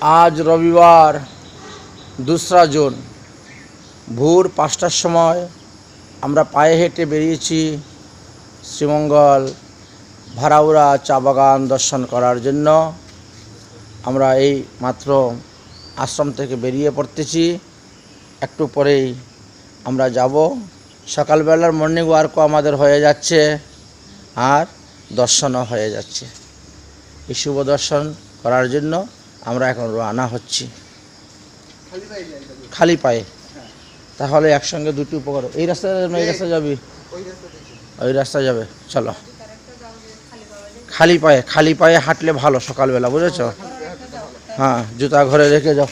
आज रविवार 2रा जून भोर 5টার সময় আমরা পায়ে হেঁটে বেরিয়েছি শ্রীমঙ্গল ভারাউরা চা বাগান দর্শন করার জন্য। আমরা এই মাত্র আশ্রম থেকে বেরিয়ে পড়তেছি, একটু পরেই আমরা যাব। সকালবেলার মর্নিং ওয়ার্কও আমাদের হয়ে যাচ্ছে আর দর্শনও হয়ে যাচ্ছে। এই শুভ দর্শন করার জন্য আমরা এখন রওনা হচ্ছি খালি পায়ে। তাহলে একসঙ্গে দুটি উপকার। এই রাস্তায় এই রাস্তায় যাবি, ওই রাস্তায় যাবে। চলো, খালি পায়ে হাঁটলে ভালো সকালবেলা, বুঝেছ? হ্যাঁ, জুতা ঘরে রেখে যাও।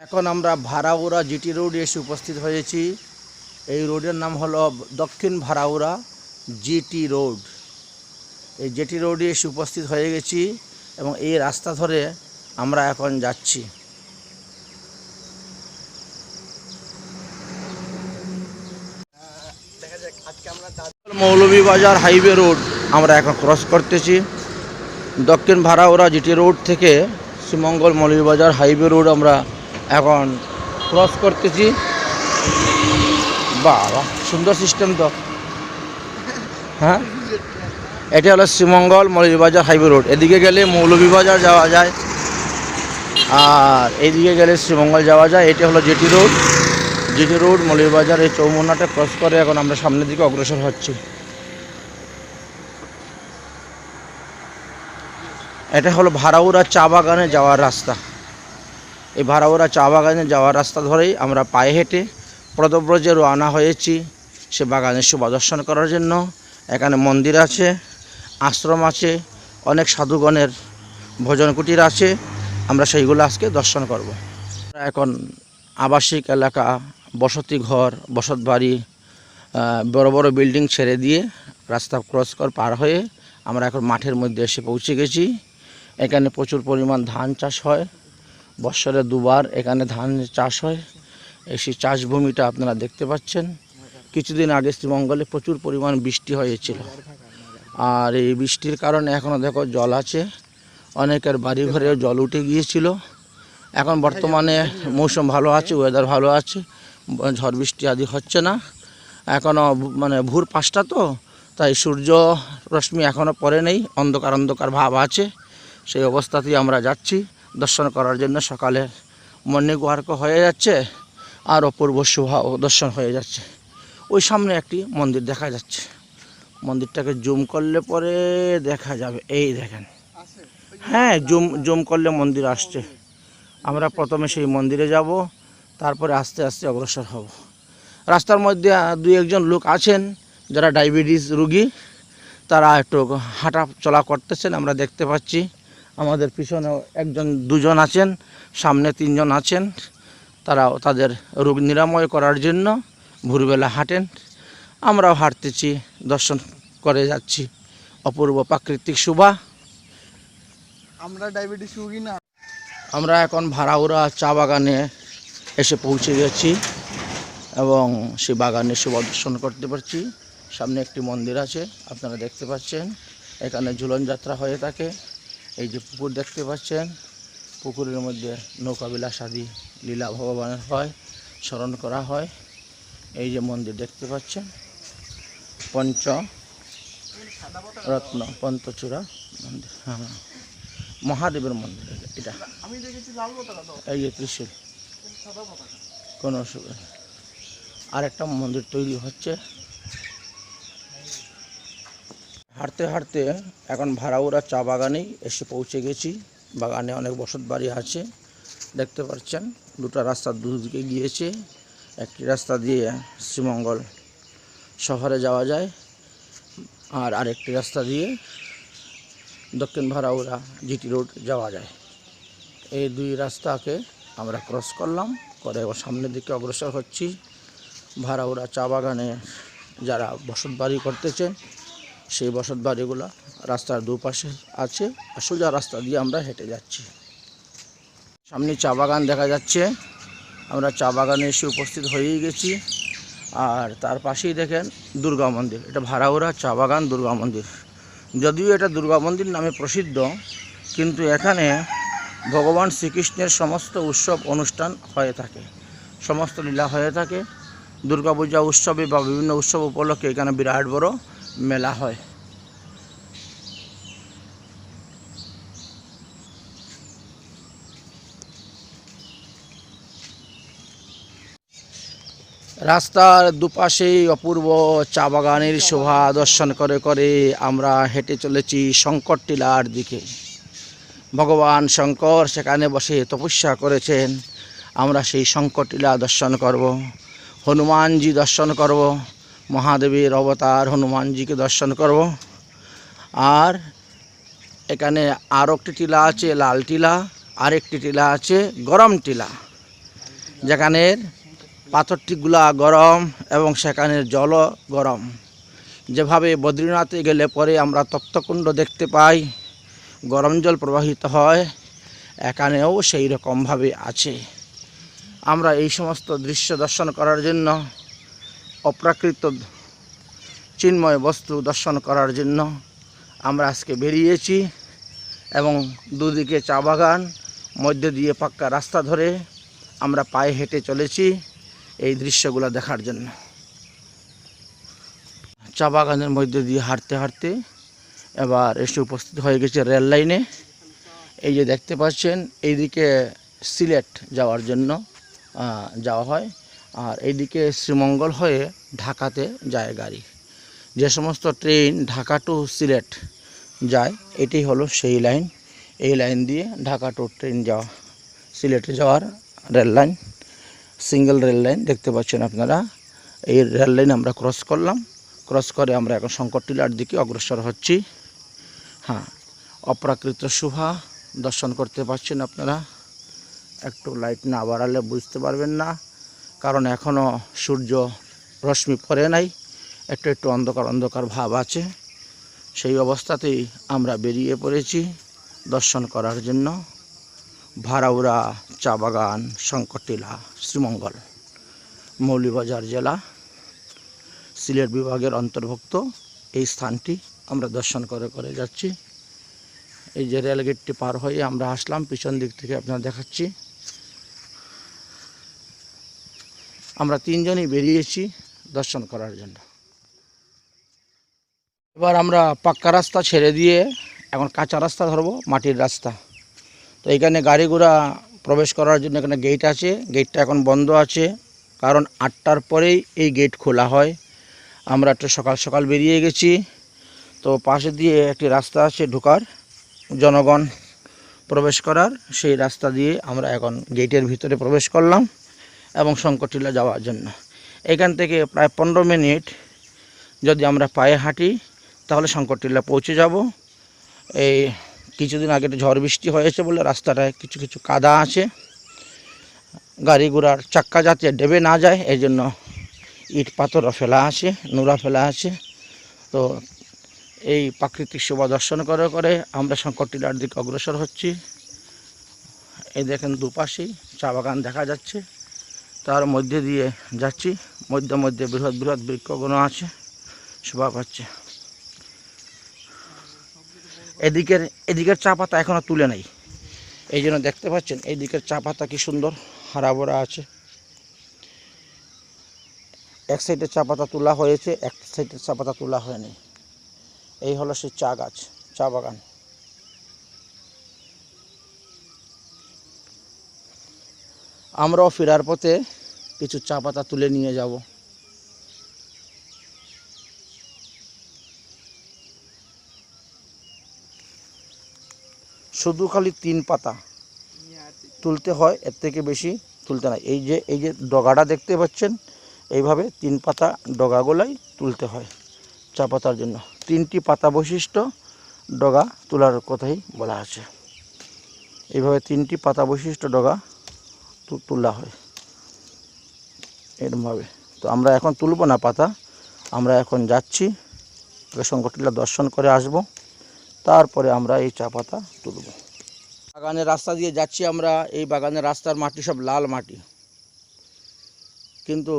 এখন আমরা ভারাউরা জিটি রোডে এসে উপস্থিত হয়েছি। এই রোডের নাম হলো দক্ষিণ ভারাউরা জিটি রোড। এই জিটি রোডে এসে উপস্থিত হয়ে গেছি এবং এই রাস্তা ধরে আমরা এখন যাচ্ছি। মৌলভীবাজার হাইওয়ে রোড আমরা এখন ক্রস করতেছি। দক্ষিণ ভারাউরা জিটি রোড থেকে শ্রীমঙ্গল মৌলভীবাজার হাইওয়ে রোড আমরা এখন ক্রস করতেছি। বাবা, সুন্দর সিস্টেম তো। হ্যাঁ, এটা হলো শ্রীমঙ্গল মৌলভীবাজার হাইওয়ে রোড। এদিকে গেলে মৌলভীবাজার যাওয়া যায় আর এইদিকে গেলে শ্রীমঙ্গল যাওয়া যায়। এটা হলো জিটি রোড মৌলভীবাজার। এই চৌমুহনাটা ক্রস করে এখন আমরা সামনের দিকে অগ্রসর হচ্ছি। এটা হলো ভারাউরা চা বাগানে যাওয়ার রাস্তা। এই ভারাউরা চা বাগানে যাওয়ার রাস্তা ধরেই আমরা পায়ে হেঁটে পদব্রজে রওনা হয়েছি সে বাগানের শোভা দর্শন করার জন্য। এখানে মন্দির আছে, আশ্রম আছে, অনেক সাধুগণের ভজন কুটির আছে। আমরা সেইগুলো আজকে দর্শন করব। এখন আবাসিক এলাকা, বসতি ঘর, বসত বাড়ি, বড় বড় বিল্ডিং ছেড়ে দিয়ে রাস্তা ক্রস করে পার হয়ে আমরা এখন মাঠের মধ্যে এসে পৌঁছে গেছি। এখানে প্রচুর পরিমাণ ধান চাষ হয়, বৎসরে দুবার এখানে ধান চাষ হয়। এই চাষভূমিটা আপনারা দেখতে পাচ্ছেন। কিছুদিন আগে শ্রীমঙ্গলে প্রচুর পরিমাণ বৃষ্টি হয়েছিল আর এই বৃষ্টির কারণে এখনও দেখো জল আছে, অনেকের বাড়ি ঘরেও জল উঠে গিয়েছিল। এখন বর্তমানে মৌসুম ভালো আছে, ওয়েদার ভালো আছে, ঝড় বৃষ্টি আদি হচ্ছে না। এখনও ভোর 5টা তো, তাই সূর্য রশ্মি এখনও পড়ে নেই, অন্ধকার ভাব আছে। সেই অবস্থাতেই আমরা যাচ্ছি দর্শন করার জন্য। সকালে মর্নিং ওয়ার্কও হয়ে যাচ্ছে আর অপূর্ব শোভা দর্শন হয়ে যাচ্ছে। ওই সামনে একটি মন্দির দেখা যাচ্ছে, মন্দিরটাকে জুম করলে পরে দেখা যাবে। এই দেখেন, হ্যাঁ, জুম করলে মন্দির আসছে। আমরা প্রথমে সেই মন্দিরে যাব, তারপরে আস্তে আস্তে অগ্রসর হব। রাস্তার মধ্যে 2-1জন লোক আছেন যারা ডায়াবেটিস রোগী, তারা একটু হাঁটা চলা করতেছেন, আমরা দেখতে পাচ্ছি। আমাদের পিছনেও 1-2জন আছেন, সামনে 3জন আছেন। তারাও তাদের রোগ নিরাময় করার জন্য ভোরবেলা হাঁটেন। আমরাও হাঁটতেছি, দর্শন করে যাচ্ছি অপূর্ব প্রাকৃতিক শোভা। আমরা ডায়াবেটিস রোগী না। আমরা এখন ভারাউরা চা বাগানে এসে পৌঁছে গেছি এবং সেই বাগানে শোভা দর্শন করতে পারছি। সামনে একটি মন্দির আছে, আপনারা দেখতে পাচ্ছেন। এখানে ঝুলন যাত্রা হয়ে থাকে। এই যে পুকুর দেখতে পাচ্ছেন, পুকুরের মধ্যে নৌকাবিলাস আদি লীলা ভগবানের হয়, স্মরণ করা হয়। এই যে মন্দির দেখতে পাচ্ছেন, পঞ্চরত্ন পঞ্চচূড়া মন্দির, হ্যাঁ, মহাদেবের মন্দির এটা। এই যে ত্রিশূল, কোনো অসুবিধা নেই। আরেকটা মন্দির তৈরি হচ্ছে। হাঁটতে হাঁটতে এখন ভারাউরা চা বাগানেই এসে পৌঁছে গেছি। বাগানে অনেক বসত বাড়ি আছে, দেখতে পাচ্ছেন। দুটো রাস্তা দুদিকে গিয়েছে। একটি রাস্তা দিয়ে শ্রীমঙ্গল শহরে যাওয়া যায় আর আরেকটি রাস্তা দিয়ে দক্ষিণ ভারাউরা জিটি রোড যাওয়া যায়। এই দুই রাস্তাকে আমরা ক্রস করলাম, করে সামনের দিকে অগ্রসর হচ্ছি। ভারাউরা চা বাগানে যারা বসত বাড়ি করতেছেন, সেই বসত বাড়িগুলো রাস্তার দুপাশে আছে। সোজা রাস্তা দিয়ে আমরা হেঁটে যাচ্ছি। সামনে চা বাগান দেখা যাচ্ছে। আমরা চা বাগানে এসে উপস্থিত হয়েই গেছি। আর তার পাশেই দেখেন দুর্গা মন্দির। এটা ভারাউরা চা বাগান দুর্গা মন্দির। যদিও এটা দুর্গা মন্দির নামে প্রসিদ্ধ, কিন্তু এখানে ভগবান শ্রীকৃষ্ণের সমস্ত উৎসব অনুষ্ঠান হয়ে থাকে, সমস্ত লীলা হয়ে থাকে। দুর্গাপূজা উৎসবে বা বিভিন্ন উৎসব উপলক্ষে এখানে বিরাট বড় মেলা হয়। রাস্তার দুপাশেই অপূর্ব চা বাগানের শোভা দর্শন করে করে আমরা হেঁটে চলেছি শঙ্করটিলার দিকে। ভগবান শঙ্কর সেখানে বসে তপস্যা করেছেন, আমরা সেই শঙ্করটিলা দর্শন করব, হনুমানজি দর্শন করব, মহাদেবের অবতার হনুমানজিকে দর্শন করব। আর এখানে আর একটি টিলা আছে লাল টিলা, আরেকটি টিলা আছে গরম টিলা, যেখানের পাথরটিগুলা গরম এবং সেখানের জলও গরম। যেভাবে বদ্রীনাথে গেলে পরে আমরা তপ্তকুণ্ড দেখতে পাই, গরম জল প্রবাহিত হয়, এখানেও সেই রকমভাবে আছে। আমরা এই সমস্ত দৃশ্য দর্শন করার জন্য, অপ্রাকৃত চিন্ময় বস্তু দর্শন করার জন্য আমরা আজকে বেরিয়েছি। এবং দুদিকে চা বাগান, মধ্যে দিয়ে পাক্কা রাস্তা ধরে আমরা পায়ে হেঁটে চলেছি এই দৃশ্যগুলো দেখার জন্য। চা বাগানের মধ্যে দিয়ে হাঁটতে হাঁটতে এবার এসে উপস্থিত হয়ে গেছে রেল লাইনে। এই যে দেখতে পাচ্ছেন, এইদিকে সিলেট যাওয়ার জন্য যাওয়া হয়, আর এইদিকে শ্রীমঙ্গল হয়ে ঢাকাতে যায় গাড়ি। যে সমস্ত ট্রেন ঢাকা টু সিলেট যায়, এটি হলো সেই লাইন। এই লাইন দিয়ে ঢাকা টু ট্রেন যাওয়া, সিলেটে যাওয়ার rail line, single rail line দেখতে পাচ্ছেন আপনারা। এই রেল লাইন আমরা ক্রস করলাম, ক্রস করে আমরা এখন শঙ্করটিলার দিকে অগ্রসর হচ্ছি। হ্যাঁ, অপ্রাকৃত শোভা দর্শন করতে পারছেন আপনারা। একটু লাইট না বাড়ালে বুঝতে পারবেন না, কারণ এখনও সূর্য রশ্মি পড়ে নাই, একটু একটু অন্ধকার অন্ধকার ভাব আছে। সেই অবস্থাতেই আমরা বেরিয়ে পড়েছি দর্শন করার জন্য ভারাউরা চা বাগান, শঙ্করটিলা, শ্রীমঙ্গল, মৌলভীবাজার জেলা, সিলেট বিভাগের অন্তর্ভুক্ত এই স্থানটি আমরা দর্শন করে করে যাচ্ছি। এই যে রেলগেটটি পার হয়ে আমরা আসলাম, পিছন দিক থেকে আপনারা দেখাচ্ছি। আমরা তিনজনই বেরিয়েছি দর্শন করার জন্য। এবার আমরা পাক্কা রাস্তা ছেড়ে দিয়ে এখন কাঁচা রাস্তা ধরবো, মাটির রাস্তা। তো এখানে গাড়ি ঘোড়া প্রবেশ করার জন্য এখানে গেট আছে, গেটটা এখন বন্ধ আছে, কারণ 8টার পরেই এই গেট খোলা হয়। আমরা একটু সকাল সকাল বেরিয়ে গেছি। তো পাশে দিয়ে একটি রাস্তা আছে ঢোকার, জনগণ প্রবেশ করার, সেই রাস্তা দিয়ে আমরা এখন গেটের ভিতরে প্রবেশ করলাম এবং শঙ্করটিলা যাওয়ার জন্য। এখান থেকে প্রায় 15 মিনিট যদি আমরা পায়ে হাঁটি তাহলে শঙ্করটিলা পৌঁছে যাব। এই কিছুদিন আগে ঝড় বৃষ্টি হয়েছে বলে রাস্তাটায় কিছু কিছু কাদা আছে, গাড়ি ঘোড়ার চাক্কা যাতে ডেবে না যায় এই জন্য ইট পাথরও ফেলা আছে, নোড়া ফেলা আছে। তো এই প্রাকৃতিক শোভা দর্শন করে করে আমরা শঙ্করটিলার দিকে অগ্রসর হচ্ছি। এই দেখেন দুপাশেই চা বাগান দেখা যাচ্ছে, তার মধ্যে দিয়ে যাচ্ছি, মধ্যে মধ্যে বৃহৎ বৃহৎ বৃক্ষগুলো আছে, শোভা পাচ্ছে। এদিকের চা পাতা এখনও তুলে নাই, এই জন্য দেখতে পাচ্ছেন এই দিকের চা পাতা কি সুন্দর হারা ভরা আছে। এক সাইডে চা পাতা তোলা হয়েছে, এক সাইডে চা পাতা তোলা হয়নি। এই হলো সেই চা গাছ, চা বাগান। আমরাও ফেরার পথে কিছু চা পাতা তুলে নিয়ে যাব। শুধু খালি 3 পাতা তুলতে হয়, এর থেকে বেশি তুলতে নাই। এই যে ডগাটা দেখতে পাচ্ছেন, এইভাবে 3 পাতা ডগাগুলাই তুলতে হয় চা পাতার জন্য। 3টি পাতা বৈশিষ্ট্য ডগা তোলার কথাই বলা আছে। এইভাবে 3টি পাতা বৈশিষ্ট্য ডগা তোলা হয় এরকমভাবে। তো আমরা এখন তুলব না পাতা, আমরা এখন যাচ্ছি শঙ্করটিলা দর্শন করে আসব, তারপরে আমরা এই চা পাতা তুলব। বাগানের রাস্তা দিয়ে যাচ্ছি আমরা। এই বাগানের রাস্তার মাটি সব লাল মাটি, কিন্তু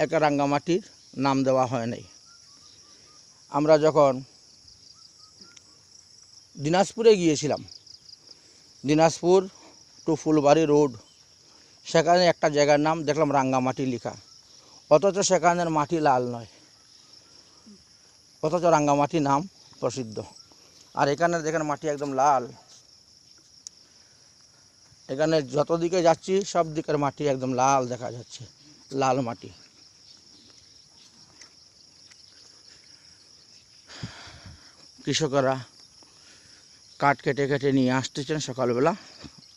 একা রাঙ্গা মাটির নাম দেওয়া হয় নাই। আমরা যখন দিনাজপুরে গিয়েছিলাম, দিনাজপুর টু ফুলবাড়ি রোড, সেখানে একটা জায়গার নাম দেখলাম রাঙ্গামাটি লেখা, অথচ সেখানের মাটি লাল নয়, অথচ রাঙ্গামাটি নাম প্রসিদ্ধ। আর এখানে দেখেন মাটি একদম লাল, এখানে যত দিকে যাচ্ছি সব দিকের মাটি একদম লাল দেখা যাচ্ছে, লাল মাটি। কৃষকরা কাঠ কেটে কেটে নিয়ে আসতেছেন সকালবেলা,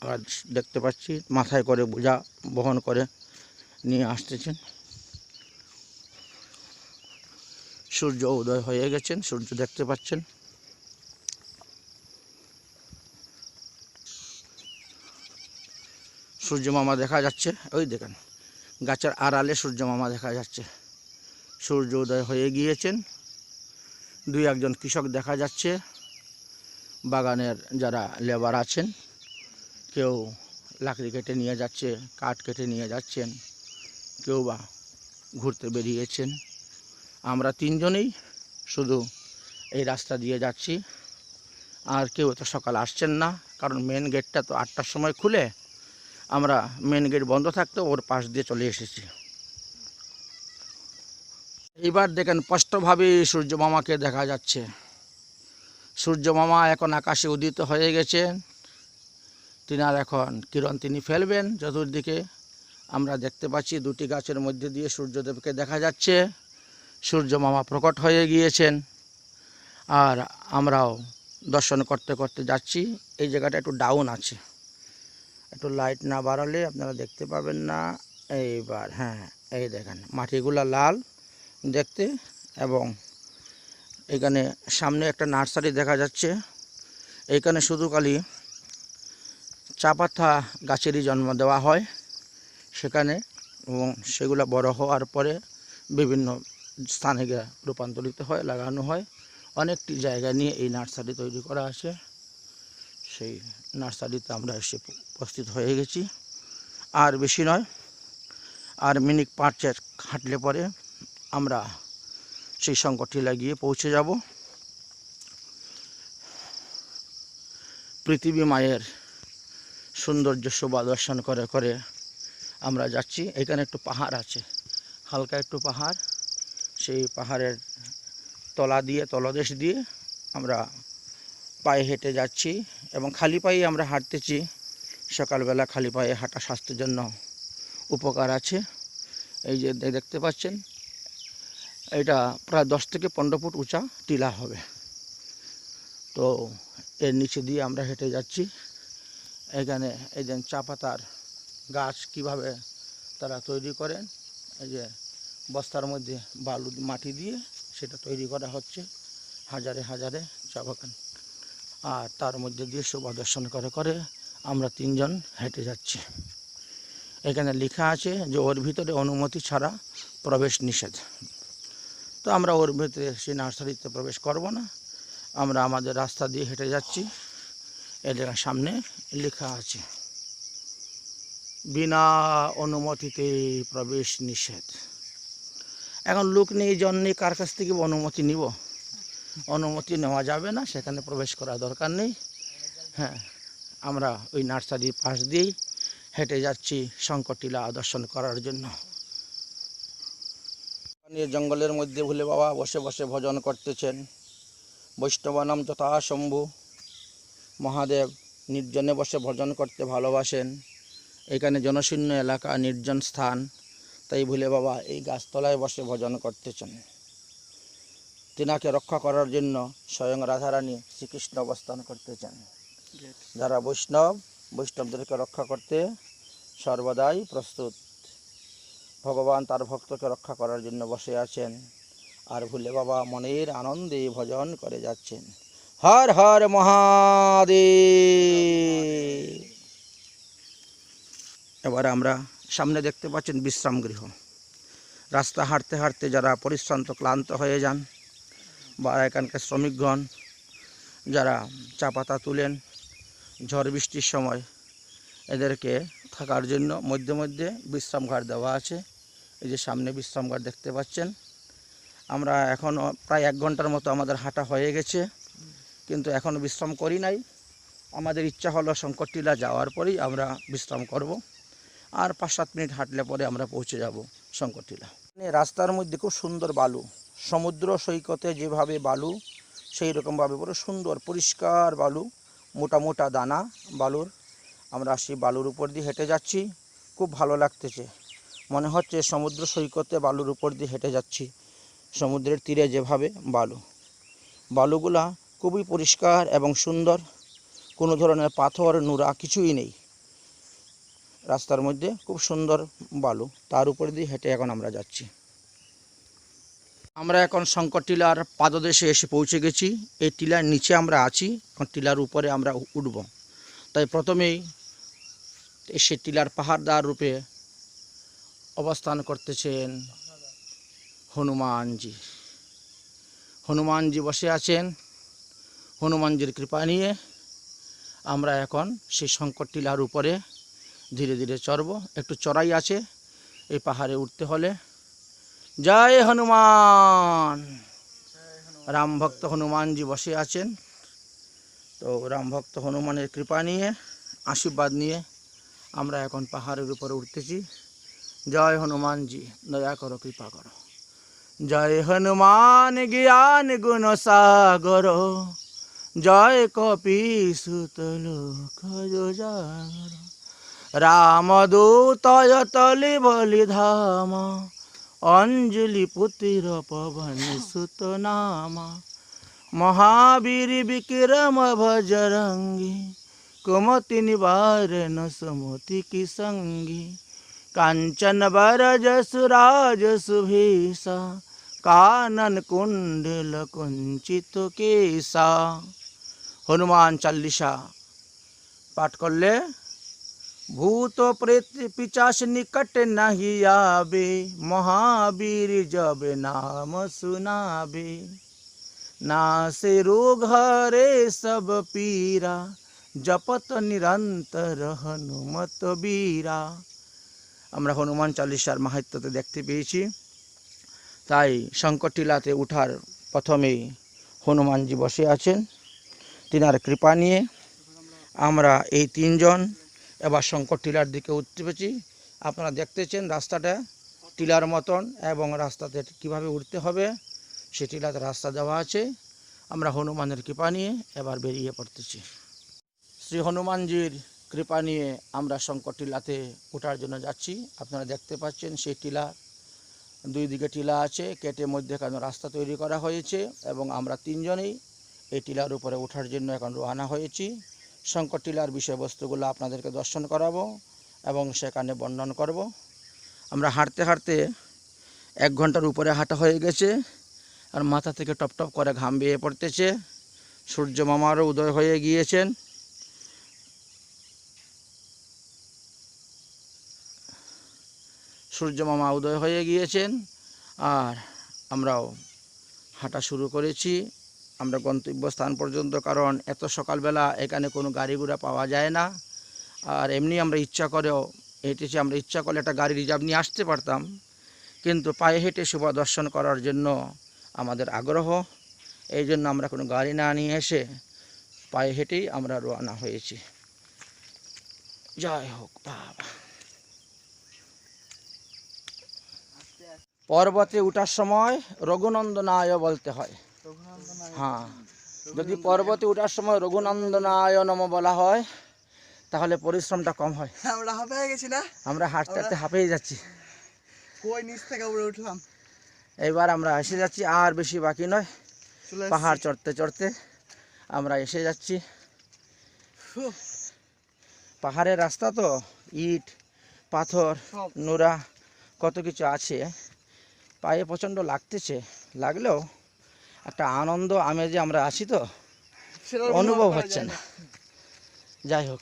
আর দেখতে পাচ্ছি মাথায় করে বোঝা বহন করে নিয়ে আসতেছেন। সূর্য উদয় হয়ে গেছেন, সূর্য দেখতে পাচ্ছেন। সূর্য মামা দেখা যাচ্ছে, ওই দেখেন গাছের আড়ালে সূর্য মামা দেখা যাচ্ছে। সূর্য উদয় হয়ে গিয়েছেন। দুই একজন কৃষক দেখা যাচ্ছে, বাগানের যারা লেবার আছেন, কেউ লাকড়ি কেটে নিয়ে যাচ্ছে, কাঠ কেটে নিয়ে যাচ্ছেন, কেউ বা ঘুরতে বেরিয়েছেন। আমরা তিনজনেই শুধু এই রাস্তা দিয়ে যাচ্ছি, আর কেউ তো সকাল আসছেন না, কারণ মেন গেটটা তো 8টার সময় খুলে, আমরা মেন গেট বন্ধ থাকতে ওর পাশ দিয়ে চলে এসেছি। এইবার দেখেন স্পষ্টভাবে সূর্য মামাকে দেখা যাচ্ছে। সূর্য মামা এখন আকাশে উদিত হয়ে গেছেন, তিনার এখন কিরণ তিনি ফেলবেন চতুর্দিকে। আমরা দেখতে পাচ্ছি দুটি গাছের মধ্যে দিয়ে সূর্যদেবকে দেখা যাচ্ছে। সূর্য মামা প্রকট হয়ে গিয়েছেন, আর আমরাও দর্শন করতে করতে যাচ্ছি। এই জায়গাটা একটু ডাউন আছে, একটু লাইট না বাড়ালে আপনারা দেখতে পাবেন না। এইবার হ্যাঁ, এই দেখেন মাটিগুলা লাল দেখতে, এবং এখানে সামনে একটা নার্সারি দেখা যাচ্ছে। এইখানে শুধু খালি চা পাতা গাছেরই জন্ম দেওয়া হয় সেখানে, এবং সেগুলো বড় হওয়ার পরে বিভিন্ন স্থানে গিয়ে রূপান্তরিত হয়, লাগানো হয়। অনেকটি জায়গা নিয়ে এই নার্সারি তৈরি করা আছে। সেই নার্সারিতে আমরা এসে উপস্থিত হয়ে গেছি। আর বেশি নয়, আর মিনিট 5 হাঁটলে পরে আমরা সেই সংকটটিলা গিয়ে পৌঁছে যাব। পৃথিবী মায়ের সৌন্দর্য শোভা দর্শন করে করে আমরা যাচ্ছি। এখানে একটু পাহাড় আছে, হালকা একটু পাহাড়, সেই পাহাড়ের তলদেশ দিয়ে আমরা পায়ে হেঁটে যাচ্ছি, এবং খালি পায়ে আমরা হাঁটতেছি। সকালবেলা খালি পায়ে হাঁটা স্বাস্থ্যের জন্য উপকার আছে। এই যে দেখতে পাচ্ছেন, এটা প্রায় 10 থেকে 15 ফুট উঁচা টিলা হবে। তো এর নিচে দিয়ে আমরা হেঁটে যাচ্ছি। এখানে এই যে চা পাতার গাছ কীভাবে তারা তৈরি করেন, এই যে বস্তার মধ্যে বালু মাটি দিয়ে সেটা তৈরি করা হচ্ছে, হাজারে হাজারে চা বাগান। আর তার মধ্যে দিয়ে শোভা দর্শন করে করে আমরা তিনজন হেঁটে যাচ্ছি। এখানে লেখা আছে যে ওর ভিতরে অনুমতি ছাড়া প্রবেশ নিষেধ। তো আমরা ওর ভিতরে সেই নার্সারিতে প্রবেশ করব না, আমরা আমাদের রাস্তা দিয়ে হেঁটে যাচ্ছি। এদের সামনে লেখা আছে বিনা অনুমতিতে প্রবেশ নিষেধ। এখন লোক নেই, জন্যে কার কাছ থেকে অনুমতি নিব? অনুমতি নেওয়া যাবে না, সেখানে প্রবেশ করা দরকার নেই। হ্যাঁ, আমরা ওই নার্সারির পাশ দিয়েই হেঁটে যাচ্ছি শঙ্করটিলা দর্শন করার জন্য। জঙ্গলের মধ্যে ভুলে বাবা বসে বসে ভজন করতেছেন। বৈষ্ণবানাম যথা শম্ভু, মহাদেব নির্জনে বসে ভজন করতে ভালোবাসেন। এখানে জনশূন্য এলাকা, নির্জন স্থান, তাই ভুলে বাবা এই গাছতলায় বসে ভজন করতেছেন। তিনাকে রক্ষা করার জন্য স্বয়ং রাধারানী শ্রীকৃষ্ণ অবস্থান করতেছেন। যারা বৈষ্ণবদেরকে রক্ষা করতে সর্বদাই প্রস্তুত। ভগবান তার ভক্তকে রক্ষা করার জন্য বসে আছেন, আর ভুলে বাবা মনের আনন্দে ভজন করে যাচ্ছেন। হর হর মহাদেব। এবার আমরা সামনে দেখতে পাচ্ছেন বিশ্রাম গৃহ। রাস্তা হাঁটতে হাঁটতে যারা পরিশ্রান্ত ক্লান্ত হয়ে যান, বা এখানকার শ্রমিকগণ যারা চা পাতা তুলেন ঝড় বৃষ্টির সময়, এদেরকে থাকার জন্য মধ্যে মধ্যে বিশ্রামঘাট দেওয়া আছে। এই যে সামনে বিশ্রামঘাট দেখতে পাচ্ছেন। আমরা এখনও প্রায় 1 ঘন্টার মতো আমাদের হাঁটা হয়ে গেছে। কিন্তু এখনও বিশ্রাম করি নাই। আমাদের ইচ্ছা হলো শঙ্করটিলা যাওয়ার পরেই আমরা বিশ্রাম করব, আর 5-7 মিনিট হাঁটলে পরে আমরা পৌঁছে যাব শঙ্করটিলা। রাস্তার মধ্যে খুব সুন্দর বালু, সমুদ্র সৈকতে যেভাবে বালু সেই রকমভাবে পুরো সুন্দর পরিষ্কার বালু, মোটা মোটা দানা বালুর। আমরা সেই বালুর উপর দিয়ে হেঁটে যাচ্ছি, খুব ভালো লাগতেছে। মনে হচ্ছে সমুদ্র সৈকতে বালুর উপর দিয়ে হেঁটে যাচ্ছি। সমুদ্রের তীরে যেভাবে বালুগুলা খুবই পরিষ্কার এবং সুন্দর, কোনো ধরনের পাথর নুরা কিছুই নেই। রাস্তার মধ্যে খুব সুন্দর বালু, তার উপর দিয়ে হেঁটে এখন আমরা যাচ্ছি। আমরা এখন শঙ্করটিলার পাদদেশে এসে পৌঁছে গেছি। এই টিলার নিচে আমরা আছি, এখন টিলার উপরে আমরা উঠব। তাই প্রথমেই এসে টিলার পাহাড়দার রূপে অবস্থান করতেছেন হনুমানজি। হনুমানজি বসে আছেন। হনুমানজির কৃপা নিয়ে আমরা এখন সেই শঙ্করটিলার উপরে ধীরে ধীরে চড়ব। একটু চড়াই আছে এই পাহাড়ে উঠতে হলে। জয় হনুমান। রাম ভক্ত হনুমানজি বসে আছেন। তো রাম ভক্ত হনুমানের কৃপা নিয়ে, আশীর্বাদ নিয়ে আমরা এখন পাহাড়ের উপরে উঠতেছি। জয় হনুমানজি, দয়া করো, কৃপা করো। জয় হনুমান জ্ঞান গুণ সাগর, জয় কপিসুত লোক উজাগর। রামদূতয় তলি বলি ধাম, অঞ্জলি পুত্র পবন সুত নামা। মহাবীর বিক্রম ভজরঙ্গী, কুমতি নিবারণ সুमति की संगी। कांचन बरज सुराज सुभीसा, कानन कुंडल कुंचित केसा। हनुमान चालीसा पाठ करले भूत प्रेत पिचाच निकट नहीं आवे, महावीर जब नाम सुनावे। नासे रोग हरे सब पीरा, जपत निरंतर हनुमत बीरा। আমরা হনুমান চালিসার মাহাত্ম্যতে দেখতে পেয়েছি। তাই শঙ্করটিলাতে উঠার প্রথমেই হনুমানজি বসে আছেন। তিনার কৃপা নিয়ে আমরা এই 3 জন এবার শঙ্করটিলার দিকে উঠতে পেরেছি। আপনারা দেখতেছেন রাস্তাটা টিলার মতন, এবং রাস্তাতে কিভাবে উঠতে হবে সে টিলাতে রাস্তা দেওয়া আছে। আমরা হনুমানের কৃপা নিয়ে এবার বেরিয়ে পড়তেছি। শ্রী হনুমানজির কৃপা নিয়ে আমরা শঙ্করটিলাতে ওঠার জন্য যাচ্ছি। আপনারা দেখতে পাচ্ছেন সেই টিলা, 2 দিকে টিলা আছে, কেটে মধ্যেখানে রাস্তা তৈরি করা হয়েছে, এবং আমরা 3 জনেই এই টিলার উপরে ওঠার জন্য এখন রওনা হয়েছি। শঙ্করটিলার বিষয়বস্তুগুলো আপনাদেরকে দর্শন করাবো এবং সেখানে বর্ণন করব। আমরা হাঁটতে হাঁটতে 1 ঘন্টার উপরে হাঁটা হয়ে গেছে, আর মাথা থেকে টপ টপ করে ঘাম বেয়ে পড়তেছে। সূর্য মামারও উদয় হয়ে গিয়েছেন। সূর্য মামা উদয় হয়ে গিয়েছেন, আর আমরাও হাঁটা শুরু করেছি আমরা গন্তব্যস্থান পর্যন্ত। কারণ এত সকালবেলা এখানে কোনো গাড়ি ঘোড়া পাওয়া যায় না, আর এমনি আমরা ইচ্ছা করেও হেঁটেছি। আমরা ইচ্ছা করলে একটা গাড়ি রিজার্ভ নিয়ে আসতে পারতাম, কিন্তু পায়ে হেঁটে শোভা দর্শন করার জন্য আমাদের আগ্রহ। এই জন্য আমরা কোনো গাড়ি না নিয়ে এসে পায়ে হেঁটেই আমরা রওনা হয়েছি। জয় হোক বাবা। পর্বতে উঠার সময় রঘুনন্দনায় বলতে হয়। হ্যাঁ, যদি পর্বতে উঠার সময় রঘুনন্দনায় নম বলা হয় তাহলে পরিশ্রমটা কম হয়। আমরা হাঁপিয়ে গেছি না, আমরা হাঁটতে হাঁটতে হাঁপিয়ে যাচ্ছি। কই নিচ থেকে উপরে উঠলাম, এবার আমরা এসে যাচ্ছি, আর বেশি বাকি নয়। পাহাড় চড়তে চড়তে আমরা এসে যাচ্ছি। পাহাড়ের রাস্তা তো, ইট পাথর নোড়া কত কিছু আছে, পায়ে প্রচণ্ড লাগতেছে। লাগলেও একটা আনন্দ আমেজে আমরা আছি তো, অনুভব হচ্ছে না। যাই হোক,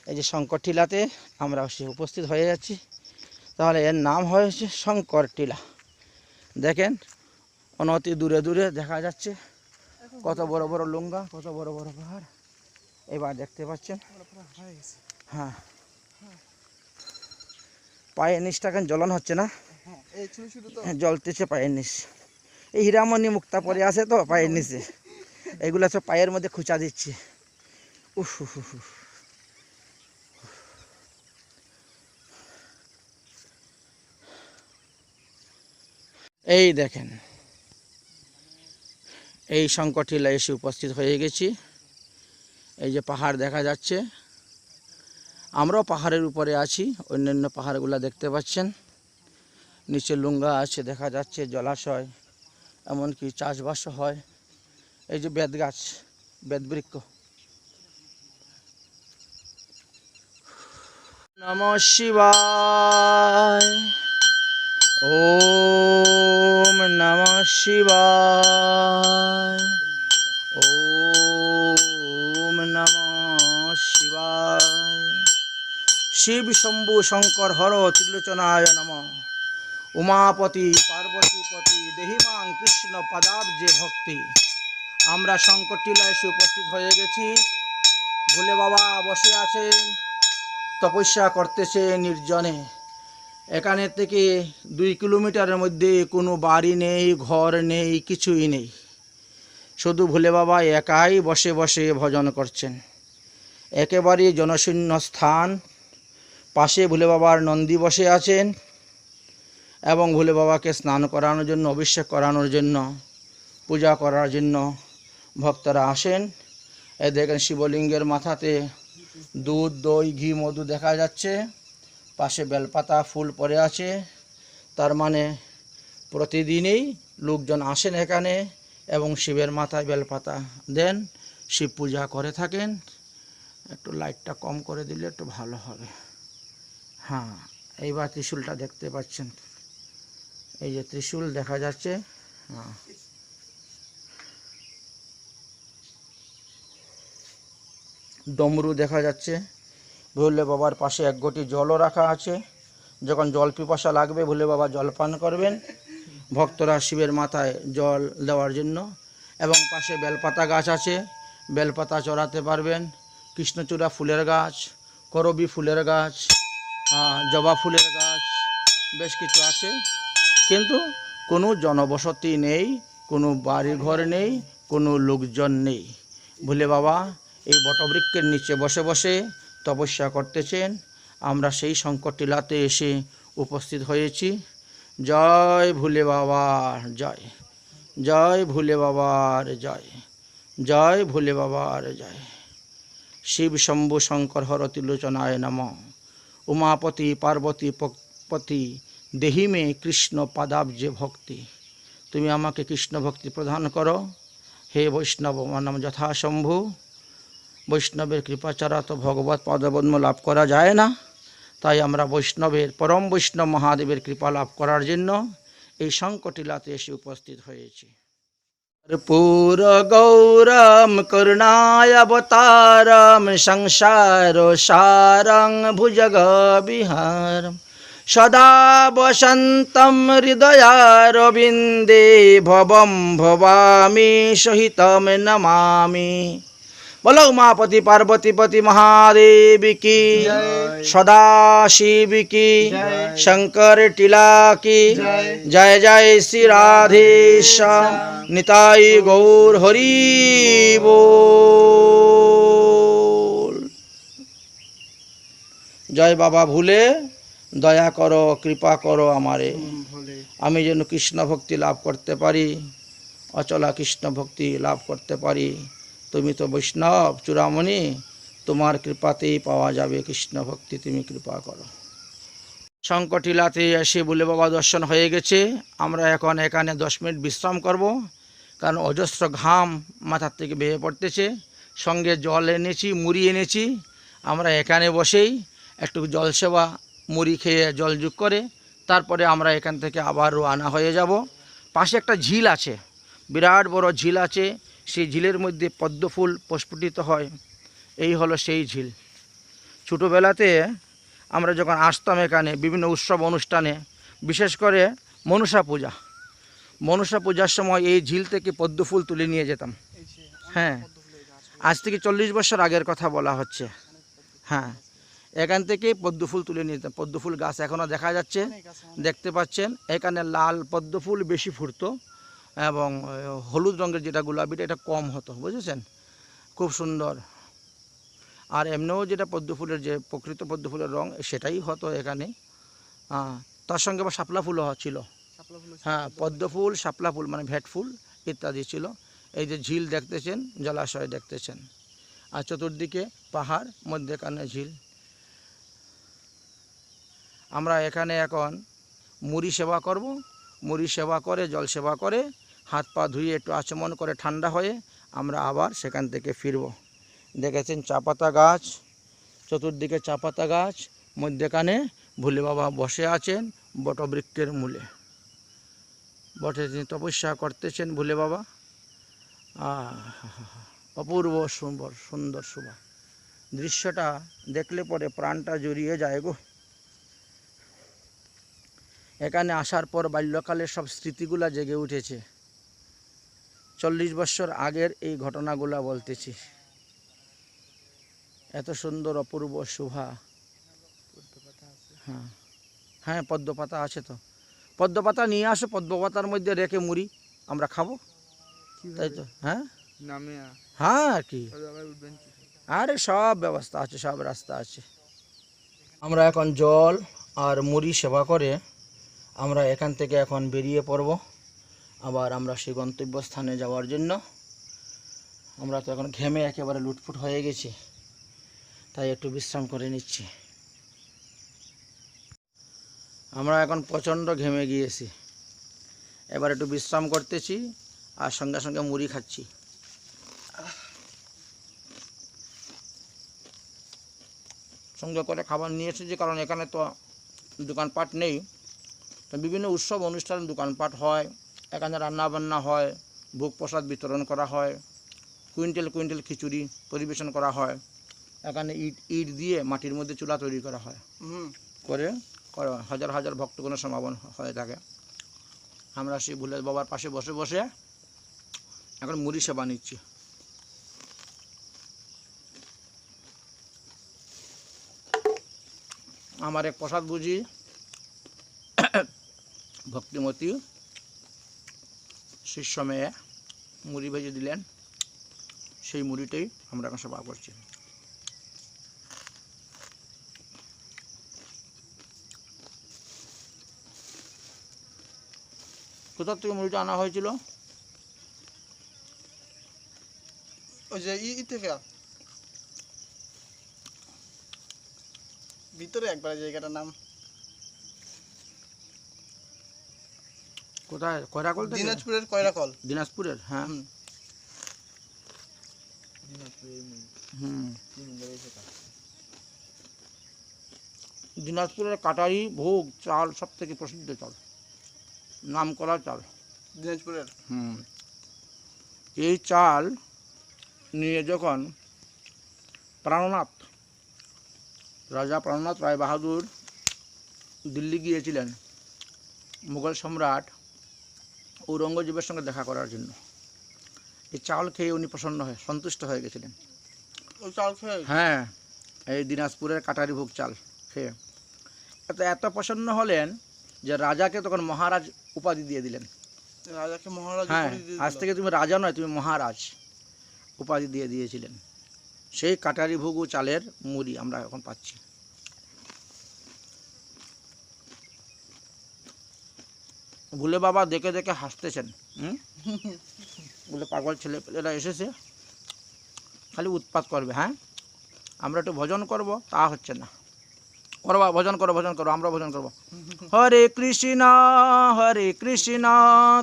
এই যে শঙ্করটিলাতে আমরা উপস্থিত হয়ে যাচ্ছি। তাহলে এর নাম হয়েছে শঙ্করটিলা। দেখেন অনতি দূরে দূরে দেখা যাচ্ছে কত বড় বড় লুঙ্গা, কত বড় বড় পাহাড় এবার দেখতে পাচ্ছেন। হ্যাঁ, পায়ের নিচটা কেন জ্বলন হচ্ছে না? জ্বলতেছে পায়ের নিচ। এই হীরামণি মুক্তা পরে আছে তো পায়ের নিচে, এগুলো তো পায়ের মধ্যে খুঁচা দিচ্ছি। উফ উফ উফ উফ। এই দেখেন, এই সংকটটিলা এসে উপস্থিত হয়ে গেছি। এই যে পাহাড় দেখা যাচ্ছে, আমরাও পাহাড়ের উপরে আছি, অন্যান্য পাহাড়গুলো দেখতে পাচ্ছেন। নিচে লুঙ্গা আছে দেখা যাচ্ছে, জলাশয়, এমনকি চাষবাসও হয়। এই যে বেত গাছ, বেত বৃক্ষ। নমঃ শিবায়, ওম নমঃ শিবায়, ওম নমঃ শিবায়। শিব শম্ভু শঙ্কর হর ত্রিলোচনায় নমঃ। উমাপতি পার্বতীপতি দেহিমাং কৃষ্ণ পদাব্জে ভক্তি। আমরা সংকটটিলা এসে উপস্থিত হয়ে গেছি। ভোলে বাবা বসে আছেন, তপস্যা করতেছে নির্জনে। এখানে থেকে 2 কিলোমিটারের মধ্যে কোনো বাড়ি নেই, ঘর নেই, কিছুই নেই। শুধু ভোলে বাবা একাই বসে বসে ভজন করছেন। একেবারে জনশূন্য স্থান। পাশে ভোলে বাবার নন্দী বসে আছেন এবং ভোলে বাবাকে স্নান করানোর জন্য, অভিষেক করানোর জন্য, পূজা করার জন্য ভক্তরা আসেন। এই দেখেন শিবলিঙ্গের মাথাতে দুধ, দই, ঘি, মধু দেখা যাচ্ছে। পাশে বেলপাতা ফুল পড়ে আছে। তার মানে প্রতিদিনই লোকজন আসেন এখানে এবং শিবের মাথায় বেলপাতা দেন, শিব পূজা করে থাকেন। একটু লাইটটা কম করে দিলে একটু ভালো হবে। হ্যাঁ, এইবার ত্রিশূলটা দেখতে পাচ্ছেন। এই যে ত্রিশূল দেখা যাচ্ছে। হ্যাঁ, ডমরু দেখা যাচ্ছে। ভোলে বাবার পাশে এক ঘটি জলও রাখা আছে। যখন জল পিপাসা লাগবে ভোলে বাবা জল পান করবেন, ভক্তরা শিবের মাথায় জল দেওয়ার জন্য। এবং পাশে বেলপাতা গাছ আছে, বেলপাতা চড়াতে পারবেন। কৃষ্ণচূড়া ফুলের গাছ, করবী ফুলের গাছ, জবা ফুলের গাছ, বেশ কিছু আছে। কিন্তু কোনো জনবসতি নেই, কোনো বাড়ি ঘর নেই, কোনো লোকজন নেই। ভোলে বাবা এই বটবৃক্ষের নিচে বসে বসে তপস্যা করতেছেন। আমরা সেই সংকটটিলাতে এসে উপস্থিত হয়েছি। জয় ভোলে বাবার জয়, জয় ভোলে বাবার জয়, জয় ভোলে বাবার জয়। শিব শম্ভু শঙ্কর হর ত্রিলোচনায় নমঃ। উমাপতি পার্বতী পতি দেহি মে কৃষ্ণ পদাব্জে ভক্তি। তুমি আমাকে কৃষ্ণ ভক্তি প্রদান করো হে বৈষ্ণব। আমার নাম যথাশম্ভু। বৈষ্ণবের কৃপা ছাড়া তো ভগবত পদপদ্ম লাভ করা যায় না। তাই আমরা বৈষ্ণবের, পরম বৈষ্ণব মহাদেবের কৃপা লাভ করার জন্য এই সংকটটিলাতে এসে উপস্থিত হয়েছি। কর্পূর গৌরম করুণাবতারম সংসার সারং ভুজগ বিহারম সদা বসন্তম হৃদয়ারবিন্দে ভবম ভবামি সহিতম নমামি। बोलो उमापति पार्वतीपति महादेव की, सदाशिव की, शंकर टीला की जय। जय श्री राधेश्याम निताई गौर हरि बोल। जय बाबा भूले, दया करो, कृपा करो हमारे, আমি যেন কৃষ্ণ ভক্তি লাভ করতে পারি, অচলা কৃষ্ণ ভক্তি লাভ করতে পারি। তুমি তো বৈষ্ণব চূড়ামণি, তোমার কৃপাতেই পাওয়া যাবে কৃষ্ণ ভক্তি, তুমি কৃপা করো। সংকটটিলাতে এসে ভোলে বাবা দর্শন হয়ে গেছে। আমরা এখন এখানে 10 মিনিট বিশ্রাম করব, কারণ অজস্র ঘাম মাথার থেকে বেয়ে পড়তেছে। সঙ্গে জল এনেছি, মুড়ি এনেছি। আমরা এখানে বসেই একটু জল সেবা, মুড়ি খেয়ে জল যোগ করে তারপরে আমরা এখান থেকে আবার রওনা হয়ে যাব। পাশে একটা ঝিল আছে, বিরাট বড় ঝিল আছে। সেই ঝিলের মধ্যে পদ্মফুল প্রস্ফুটিত হয়। এই হলো সেই ঝিল। ছোটোবেলাতে আমরা যখন আসতাম এখানে বিভিন্ন উৎসব অনুষ্ঠানে, বিশেষ করে মনসা পূজার সময় এই ঝিল থেকে পদ্মফুল তুলে নিয়ে যেতাম। হ্যাঁ, আজ থেকে 40 বছর আগের কথা বলা হচ্ছে। হ্যাঁ, এখান থেকে পদ্মফুল তুলে নিয়ে যেতাম। পদ্মফুল গাছ এখনও দেখা যাচ্ছে, দেখতে পাচ্ছেন। এখানে লাল পদ্মফুল বেশি ফুটতো, এবং হলুদ রঙের যেটা গোলাপিটা এটা কম হতো, বুঝেছেন? খুব সুন্দর। আর এমনিও যেটা পদ্ম ফুলের যে প্রকৃত পদ্ম ফুলের রং সেটাই হতো এখানে। তার সঙ্গে আবার শাপলা ফুলও ছিল। শাপলা ফুল, হ্যাঁ, পদ্ম ফুল, শাপলা ফুল মানে ভেট ফুল ইত্যাদি ছিল। এই যে ঝিল দেখতেছেন, জলাশয় দেখতেছেন, আর চতুর্দিকে পাহাড়, মধ্যেখানে ঝিল। আমরা এখানে এখন মুড়ি সেবা করব। মুড়ি সেবা করে, জল সেবা করে, হাত পা ধুয়ে একটু আচমন করে ঠান্ডা হয়ে আমরা আবার সেখান থেকে ফিরব। দেখেছেন চা পাতা গাছ, চতুর্দিকে চা পাতা গাছ, মধ্যেখানে ভোলে বাবা বসে আছেন বটবৃক্ষের মূলে। বটে তিনি তপস্যা করতেছেন ভোলে বাবা। অপূর্ব সুন্দর সুন্দর শোভা। দৃশ্যটা দেখলে পরে প্রাণটা জুড়িয়ে যায় গো। এখানে আসার পর বাল্যকালের সব স্মৃতিগুলা জেগে উঠেছে। 40 বছর আগের এই ঘটনাগুলা বলতেছি। এত সুন্দর অপূর্ব শোভা। হ্যাঁ হ্যাঁ, পদ্ম পাতা আছে তো। পদ্ম পাতা নিয়ে আসো, পদ্ম পাতার মধ্যে রেখে মুড়ি আমরা খাবো, তাই তো? হ্যাঁ হ্যাঁ, কি আরে সব ব্যবস্থা আছে, সব রাস্তা আছে। আমরা এখন জল আর মুড়ি সেবা করে আমরা এখান থেকে এখন বেরিয়ে পড়ব আবার আমরা সেই গন্তব্যস্থানে যাওয়ার জন্য। আমরা তো এখন ঘেমে একেবারে লুটফুট হয়ে গেছি, তাই একটু বিশ্রাম করে নিচ্ছি। আমরা এখন প্রচণ্ড ঘেমে গিয়েছি, এবার একটু বিশ্রাম করতেছি আর সঙ্গে সঙ্গে মুড়ি খাচ্ছি। সঙ্গে করে খাবার নিয়ে এসেছি, কারণ এখানে তো দোকানপাট নেই। তো বিভিন্ন উৎসব অনুষ্ঠান দোকানপাট হয়, এখানে রান্নাবান্না হয়, ভোগ প্রসাদ বিতরণ করা হয়, কুইন্টাল কুইন্টাল খিচুড়ি পরিবেশন করা হয়। এখানে ইট দিয়ে মাটির মধ্যে চুলা তৈরি করা হয়, করে হাজার হাজার ভক্তগণের সমাগম হয়ে থাকে। আমরা সেই ভোলে বাবার পাশে বসে বসে এখন মুড়ি সেবা নিচ্ছি। আমার এক প্রসাদ বুঝি ভক্তিমতী শিষ্য মেয়ে মুড়ি ভেজে দিলেন, সেই মুড়িটাই আমরা এখন সেবা করছি। কোথা থেকে মুড়িটা আনা হয়েছিল? ওই যে থেকে ভিতরে একবার জায়গাটার নাম কোথায়? কয়রাকল থেকে? দিনাজপুরের কয়রাকল। দিনাজপুরের, হ্যাঁ। দিনাজপুরের কাটারি ভোগ চাল সব থেকে প্রসিদ্ধ চাল, নাম করা চাল দিনাজপুরের। এই চাল নিয়ে যখন প্রাণনাথ, রাজা প্রাণনাথ রায় বাহাদুর দিল্লি গিয়েছিলেন মুঘল সম্রাট ঔরঙ্গজেবের সঙ্গে দেখা করার জন্য, এই চাল খেয়ে উনি প্রসন্ন হয়ে সন্তুষ্ট হয়ে গেছিলেন। ওই চাল খেয়ে? হ্যাঁ, এই দিনাজপুরের কাটারি ভোগ চাল খেয়ে এত প্রসন্ন হলেন যে রাজাকে তখন মহারাজ উপাধি দিয়ে দিলেন। রাজাকে মহারাজ? হ্যাঁ, আজ থেকে তুমি রাজা নয়, তুমি মহারাজ উপাধি দিয়ে দিয়েছিলেন। সেই কাটারি ভোগ ও চালের মুড়ি আমরা এখন পাচ্ছি। ভুলে বাবা দেখে দেখে হাসতেছেন। বলে পাগল ছেলেপেলেরা এসেছে খালি উৎপাত করবে। হ্যাঁ, আমরা একটু ভজন করব, তা হচ্ছে না। করবা, ভজন করো, ভজন করো, আমরা ভজন করবো। হরে কৃষ্ণ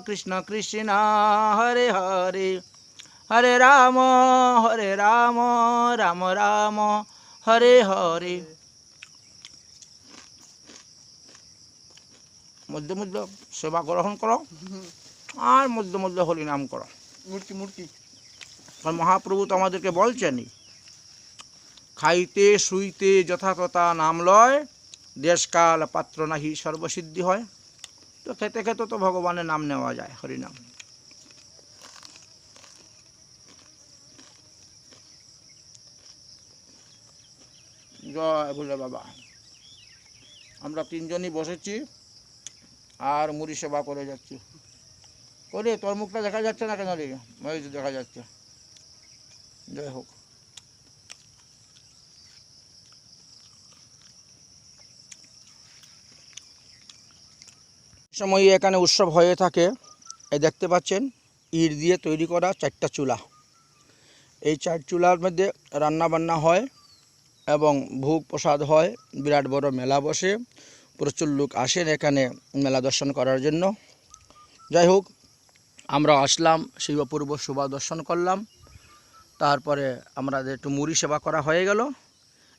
কৃষ্ণ কৃষ্ণ হরে হরে, হরে রাম রাম রাম হরে হরে। মধ্যে মধ্যে সেবা গ্রহণ করো আর মধ্যে মধ্যে হরি নাম করো। মূর্তি কারণ মহাপ্রভু তো আমাদেরকে বলছেনই, খাইতে শুইতে যথাতথা নাম লয়, দেশকাল পাত্র নাহি সর্বসিদ্ধি হয়। তো খেতে খেতে তো ভগবানের নাম নেওয়া যায়, হরিনাম। জয় ভোলে বাবা। আমরা তিনজনই বসেছি আর মুড়ি সেবা করে যাচ্ছি। করে তোর মুখটা দেখা যাচ্ছে না কেন রে? ওই তো দেখা যাচ্ছে। যাই হোক, সময় এখানে উৎসব হয়ে থাকে। এই দেখতে পাচ্ছেন ইট দিয়ে তৈরি করা 4টা চুলা। এই 4 চুলার মধ্যে রান্না বান্না হয় এবং ভোগ প্রসাদ হয়। বিরাট বড় মেলা বসে, প্রচুর লোক আসেন এখানে মেলা দর্শন করার জন্য। যাই হোক, আমরা আসলাম, সেই অপূর্ব শোভা দর্শন করলাম। তারপরে আমাদের একটু মুড়ি সেবা করা হয়ে গেল।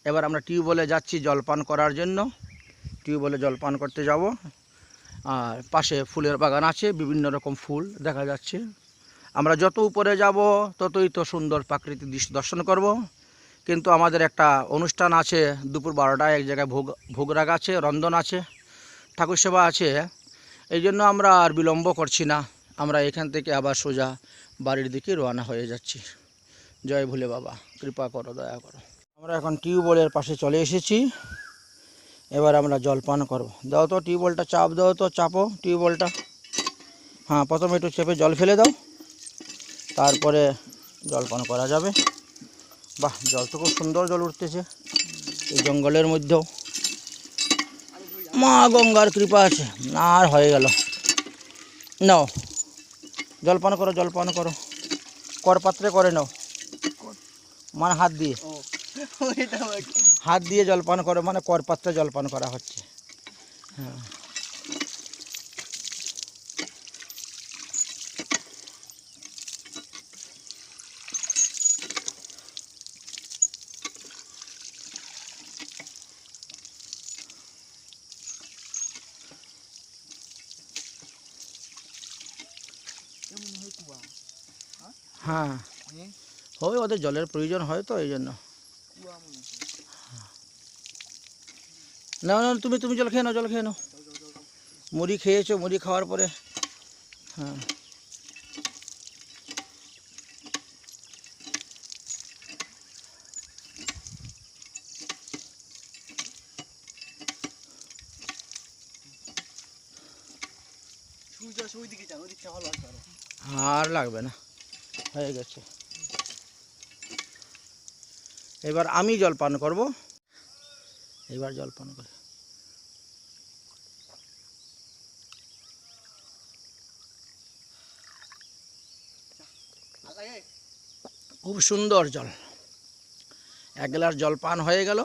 এবার আমরা টিউবওয়েলে যাচ্ছি জলপান করার জন্য। টিউবওয়েলে জলপান করতে যাব। আর পাশে ফুলের বাগান আছে, বিভিন্ন রকম ফুল দেখা যাচ্ছে। আমরা যত উপরে যাব ততই তো সুন্দর প্রাকৃতিক দৃশ্য দর্শন করব। কিন্তু আমাদের একটা অনুষ্ঠান আছে দুপুর 12টায়, এক জায়গায় ভোগরাগ আছে, রন্ধন আছে, ঠাকুর সেবা আছে। এই জন্য আমরা আর বিলম্ব করছি না। আমরা এখান থেকে আবার সোজা বাড়ির দিকে রওনা হয়ে যাচ্ছি। জয় ভোলে বাবা, কৃপা করো, দয়া করো। আমরা এখন টিউবওয়েলের পাশে চলে এসেছি। এবার আমরা জলপান করব। দাও তো টিউবওয়েলটা, চাপ দাও তো, চাপো টিউবওয়েলটা। হ্যাঁ, প্রথমে একটু চেপে জল ফেলে দাও, তারপরে জলপান করা যাবে। বাহ, জল তো খুব সুন্দর জল উঠতেছে এই জঙ্গলের মধ্যেও। মা গঙ্গার কৃপা আছে। না আর হয়ে গেল। নাও জলপান করো, জলপান করো। করপাত্রে করে নাও, মানে হাত দিয়ে, ও ওইটা হাত দিয়ে জলপান করো, মানে করপাত্রে জলপান করা হচ্ছে। হ্যাঁ, কেমন হয় কুয়া? হ্যাঁ, হয়, ওদের জলের প্রয়োজন হয় তো এই জন্য। কুয়া মনে হচ্ছে। না না, তুমি তুমি জল খেয়ে নাও, জল খেয়ে নাও। মুড়ি খেয়েছো, মুড়ি খাওয়ার পরে। হ্যাঁ, সূর্য আসে ওইদিকে যান, ওইদিকটা ভালো লাগবে আরো। আর লাগবে না, হয়ে গেছে। এবার আমি জলপান করব। এবার জলপান করে ভাল লাগে? খুব সুন্দর জল। 1 গ্লাস জলপান হয়ে গেল।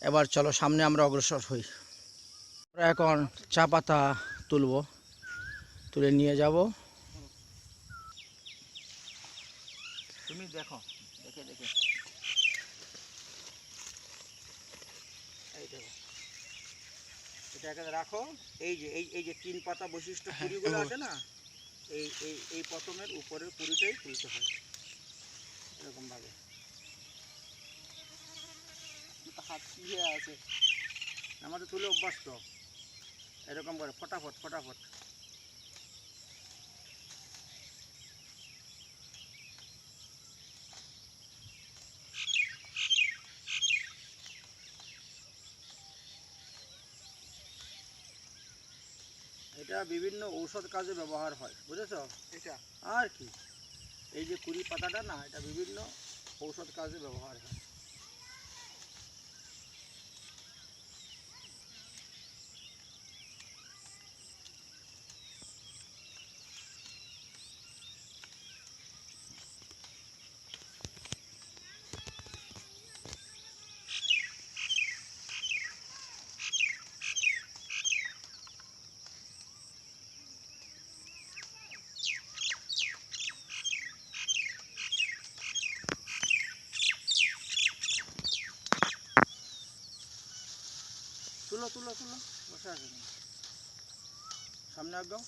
এবার চলো সামনে আমরা অগ্রসর হই। আমরা এখন চা পাতা তুলব, তুলে নিয়ে যাব। তুমি দেখো, দেখে দেখে, এই দেখো, এটা এখানে রাখো। এই যে এই যে 3 পাতা বৈশিষ্ট্য কুড়িগুলো আছে না, এই এই এই প্রথমের উপরের কুড়িটাই তুলতে হয় এরকম ভাবে। হাত দিয়ে আছে। আমাদের তুলে অভ্যাস তো, এরকম করে ফটাফট ফটাফট। এটা বিভিন্ন ঔষধ কাজে ব্যবহার হয়, বুঝেছো? এটা আর কি, এই যে কুড়ি পাতাটা না, এটা বিভিন্ন ঔষধ কাজে ব্যবহার হয়। তুলো তুলো তুলো, বসে আছে কেন? সামনে আগাও।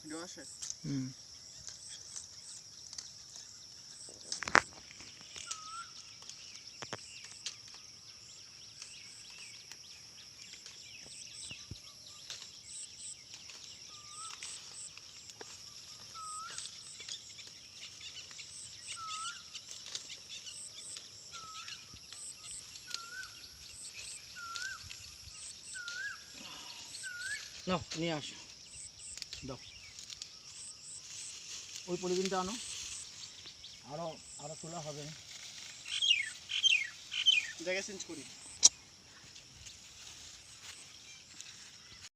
ভিডিও আসে। হুম, নাও নিয়ে আসো, দাও ওই পলিথিনটা আনো, আরো আরো তোলা হবে। জায়গা চেঞ্জ করি।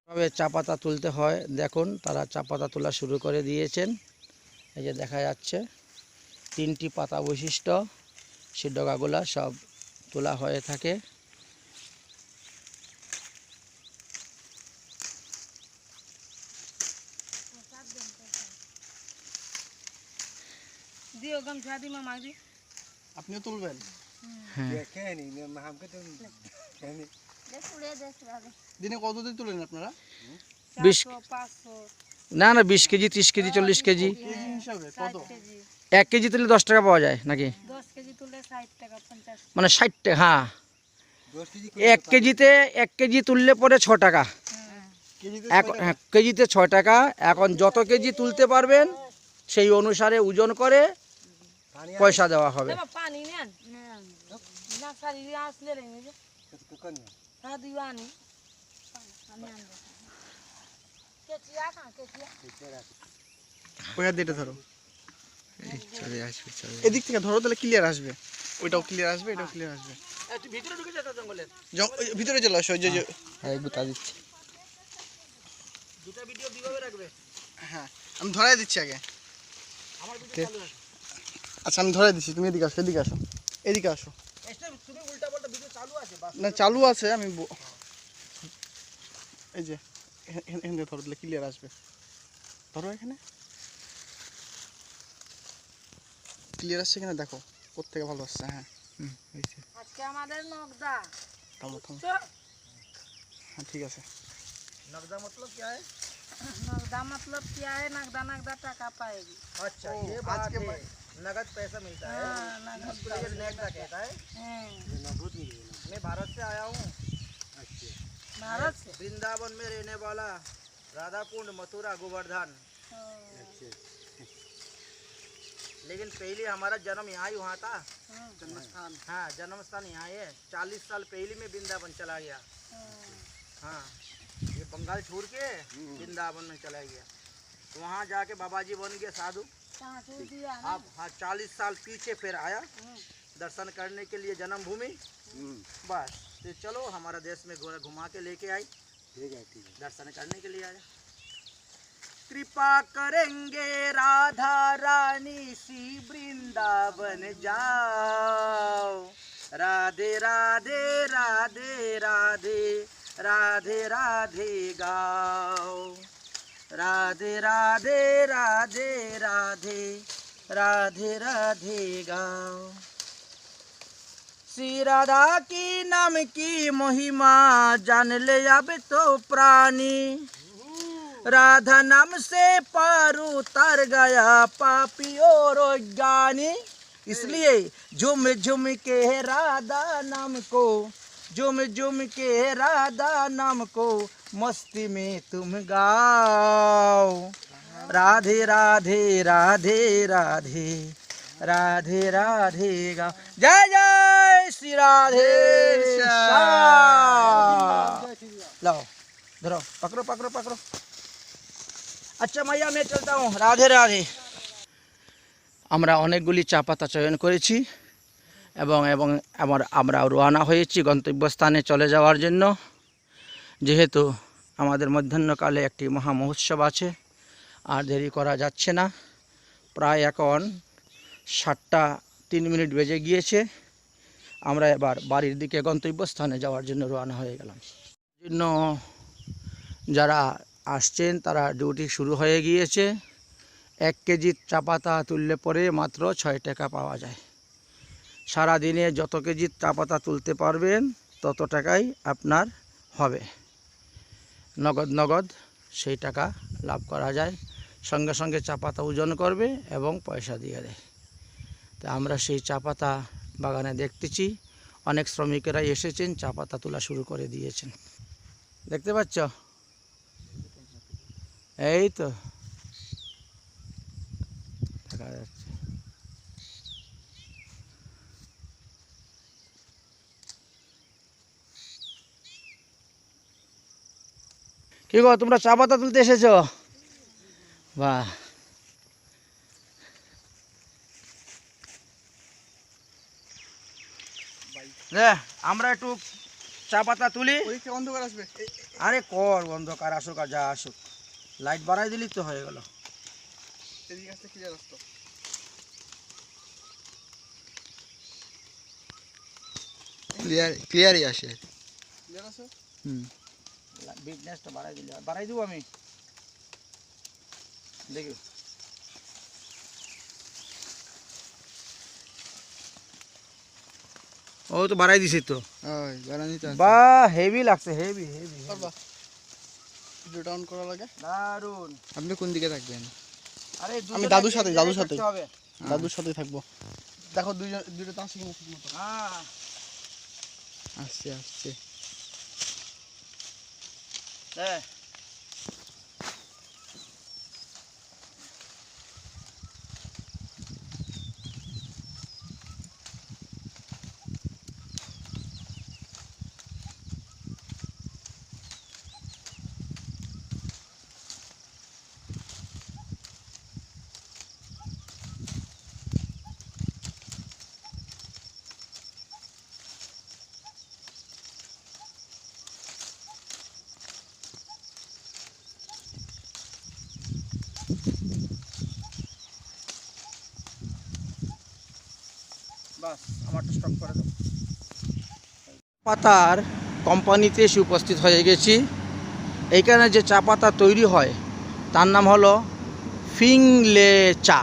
তবে চা পাতা তুলতে হয় দেখুন, তারা চা পাতা তোলা শুরু করে দিয়েছেন। এই যে দেখা যাচ্ছে 3টি পাতা বৈশিষ্ট্য, সে ডগাগুলা সব তোলা হয়ে থাকে। दियो गम शादी में मांग दी। আপনিও তুলবেন? হ্যাঁ দিনে কতদিন তুলেন আপনারা? 20 500 না না 20 কেজি 30 কেজি 40 কেজি। কেজি হিসাবে কত? 60 কেজি 1 কেজি তুললে 10 টাকা পাওয়া যায় নাকি? 10 কেজি তুললে 60 টাকা 50 মানে 60 টাকা, হ্যাঁ 1 কেজি তুললে পরে 6 টাকা। কেজিতে হ্যাঁ কেজিতে 6 টাকা। এখন যত কেজি তুলতে পারবেন সেই অনুসারে ওজন করে পয়সা দেওয়া হবে। देबो पानी नेन ना सारी आस ले लेंगे जे हां दीवानी पानी आन दे केचिया कहां केचिया ওই হাত দিয়ে এটা ধরো। এদিক থেকে ধরো, তাহলে ক্লিয়ার আসবে। ওইটাও ক্লিয়ার আসবে, এটাও ক্লিয়ার আসবে। তুই ভিতরে ঢুকে যা জঙ্গলের। ওই ভিতরে চলে আসো। ওই যে হ্যাঁ গুতা দিচ্ছি। দুটো ভিডিও কিভাবে রাখবে? হ্যাঁ আমি ধরাই দিচ্ছি আগে। আমার ভিডিও চালু আছে। আচ্ছা আমি ধরাই দিচ্ছি, তুমি এদিকে আসো, এদিকে আসো, এদিকে আসো। তুমি উল্টা পাল্টা ভিডিও চালু আছে বাস। না চালু আছে, আমি এই যে এখানে ধরো, তাহলে ক্লিয়ার আসবে। ধরো এখানে ক্লিয়ার আসছে কিনা দেখো, প্রত্যেকে ভালো আসছে। হ্যাঁ হয়েছে। আজকে আমাদের নগদা থামো থামো। হ্যাঁ ঠিক আছে। नगदा मतलब क्या है? नगदा मतलब क्या है? नगदा नगदा टका पाएगी। अच्छा ये बात आज के है, नगद पैसा मिलता है, हाँ, नगद इसको ये नगदा कहता है। हैं मैं भारत से आया हूँ, भारत से वृंदावन में रहने वाला, राधा कुंड, मथुरा, गोवर्धन। लेकिन पहले हमारा जन्म यहाँ ही हुआ था। जन्मस्थान। हाँ जन्म स्थान यहाँ ही है। 40 साल पहले में वृंदावन चला गया। हाँ ये बंगाल छोड़ के वृंदावन में चला गया, वहाँ जाके बाबा जी बन गए साधु। कहाँ से दिया ना? अब हाँ 40 साल पीछे फिर आया दर्शन करने के लिए जन्मभूमि। बस तो चलो हमारा देश में घुमा के लेके आई, दर्शन करने के लिए आया। कृपा करेंगे राधा रानी सी वृंदावन जाओ, राधे राधे राधे राधे राधे राधे गाओ, राधे राधे राधे राधे राधे राधे गाओ। श्री राधा की नाम की महिमा जान ले अब तो प्राणी, राधा नाम से पार उतर गया पापी और ज्ञानी। इसलिए झूम झूम के राधा नाम को, झूम झूम के राधा नाम को मस्ती में तुम गाओ, राधे राधे राधे राधे राधे राधे गाओ। जय जय श्री राधे श्याम। लाओ धरो, पकड़ो पकड़ो पकड़ो। अच्छा मैया मैं चलता हूँ, राधे राधे। আমরা অনেকগুলি চা পাতা চয়ন করেছি এবং এবং আমরা রওনা হয়েছি গন্তব্যস্থানে চলে যাওয়ার জন্য। যেহেতু আমাদের মধ্যাহ্নকালে একটি মহা মহোৎসব আছে, আর দেরি করা যাচ্ছে না। প্রায় এখন 7টা 3 মিনিট বেজে গিয়েছে। আমরা এবার বাড়ির দিকে গন্তব্যস্থানে যাওয়ার জন্য রওনা হয়ে গেলাম। জন্য যারা আসছেন তারা ডিউটি শুরু হয়ে গিয়েছে। 1 কেজি চা পাতা তুললে পরে মাত্র 6 টাকা পাওয়া যায়। সারা দিনে যত কেজি চা পাতা তুলতে পারবেন তত টাকাই আপনার হবে। নগদ নগদ সেই টাকা লাভ করা যায়। সঙ্গে সঙ্গে চা পাতা ওজন করবে এবং পয়সা দিয়ে দেয়। তা আমরা সেই চা পাতা বাগানে দেখতেছি, অনেক শ্রমিকেরাই এসেছেন, চা পাতা তোলা শুরু করে দিয়েছেন। দেখতে পাচ্ছ? এই তো দেখা যাচ্ছে। কি গো তোমরা চা পাতা তুলতে এসেছো? বাহ, আমরা একটু চা পাতা তুলি। পরীক্ষা অন্ধকার আসবে। আরে কর অন্ধকার আসুক আর যা আসুক, লাইট বাড়াই দিলি তো হয়ে গেল। এদিকে আসতে ক্লিয়ার আসতো। ক্লিয়ারই আসে। ক্লিয়ার আছে। বিজনেসটা বাড়াই দিলি, বাড়াই দিব আমি দেখি। ও তো বাড়াই দিছি তো। ওই বারানি তো বা হেভি লাগছে, হেভি হেভি পারবা ভিডিওটা অন করা লাগে। দারুন। আপনি কোন দিকে থাকবেন? আরে আমি দাদুর সাথে দাদুর সাথে থাকবো। দেখো দুইটা তো আসে কিনা ঠিক মতো। হ্যাঁ আসছে আসছে। হ্যাঁ বাস আমারটা স্টপ করে দাও। পাতার কোম্পানিতে এসে উপস্থিত হয়ে গেছি। এইখানে যে চা পাতা তৈরি হয় তার নাম হলো ফিংলে চা।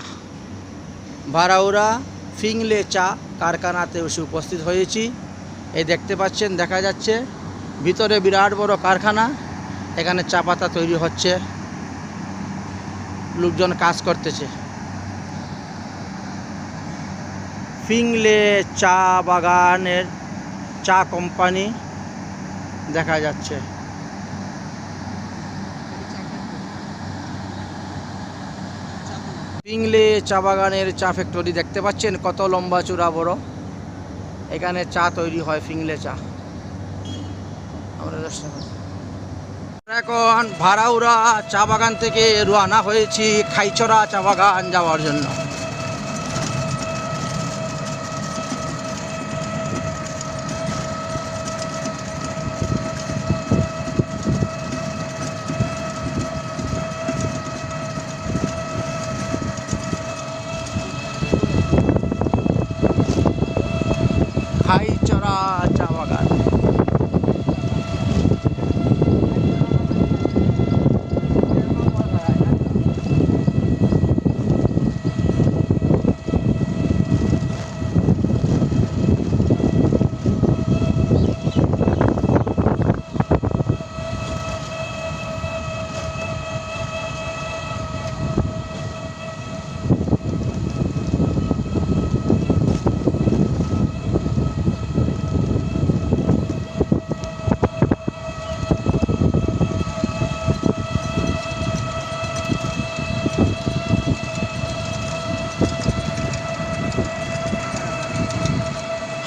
ভারাউরা ফিংলে চা কারখানাতে এসে উপস্থিত হয়েছি। এই দেখতে পাচ্ছেন, দেখা যাচ্ছে ভিতরে বিরাট বড় কারখানা। এখানে চা পাতা তৈরি হচ্ছে, লোকজন কাজ করতেছে। ফিংলে চা বাগানের চা কোম্পানি দেখা যাচ্ছে। ফিংলে চা বাগানের চা ফ্যাক্টরি দেখতে পাচ্ছেন, কত লম্বা চূড়া বড়। এখানে চা তৈরি হয়, ফিংলে চা। আমরা এখন ভারাউরা চা বাগান থেকে রওনা হয়েছি খাইছড়া চা বাগান যাওয়ার জন্য। খাইছড়া চা বাগান।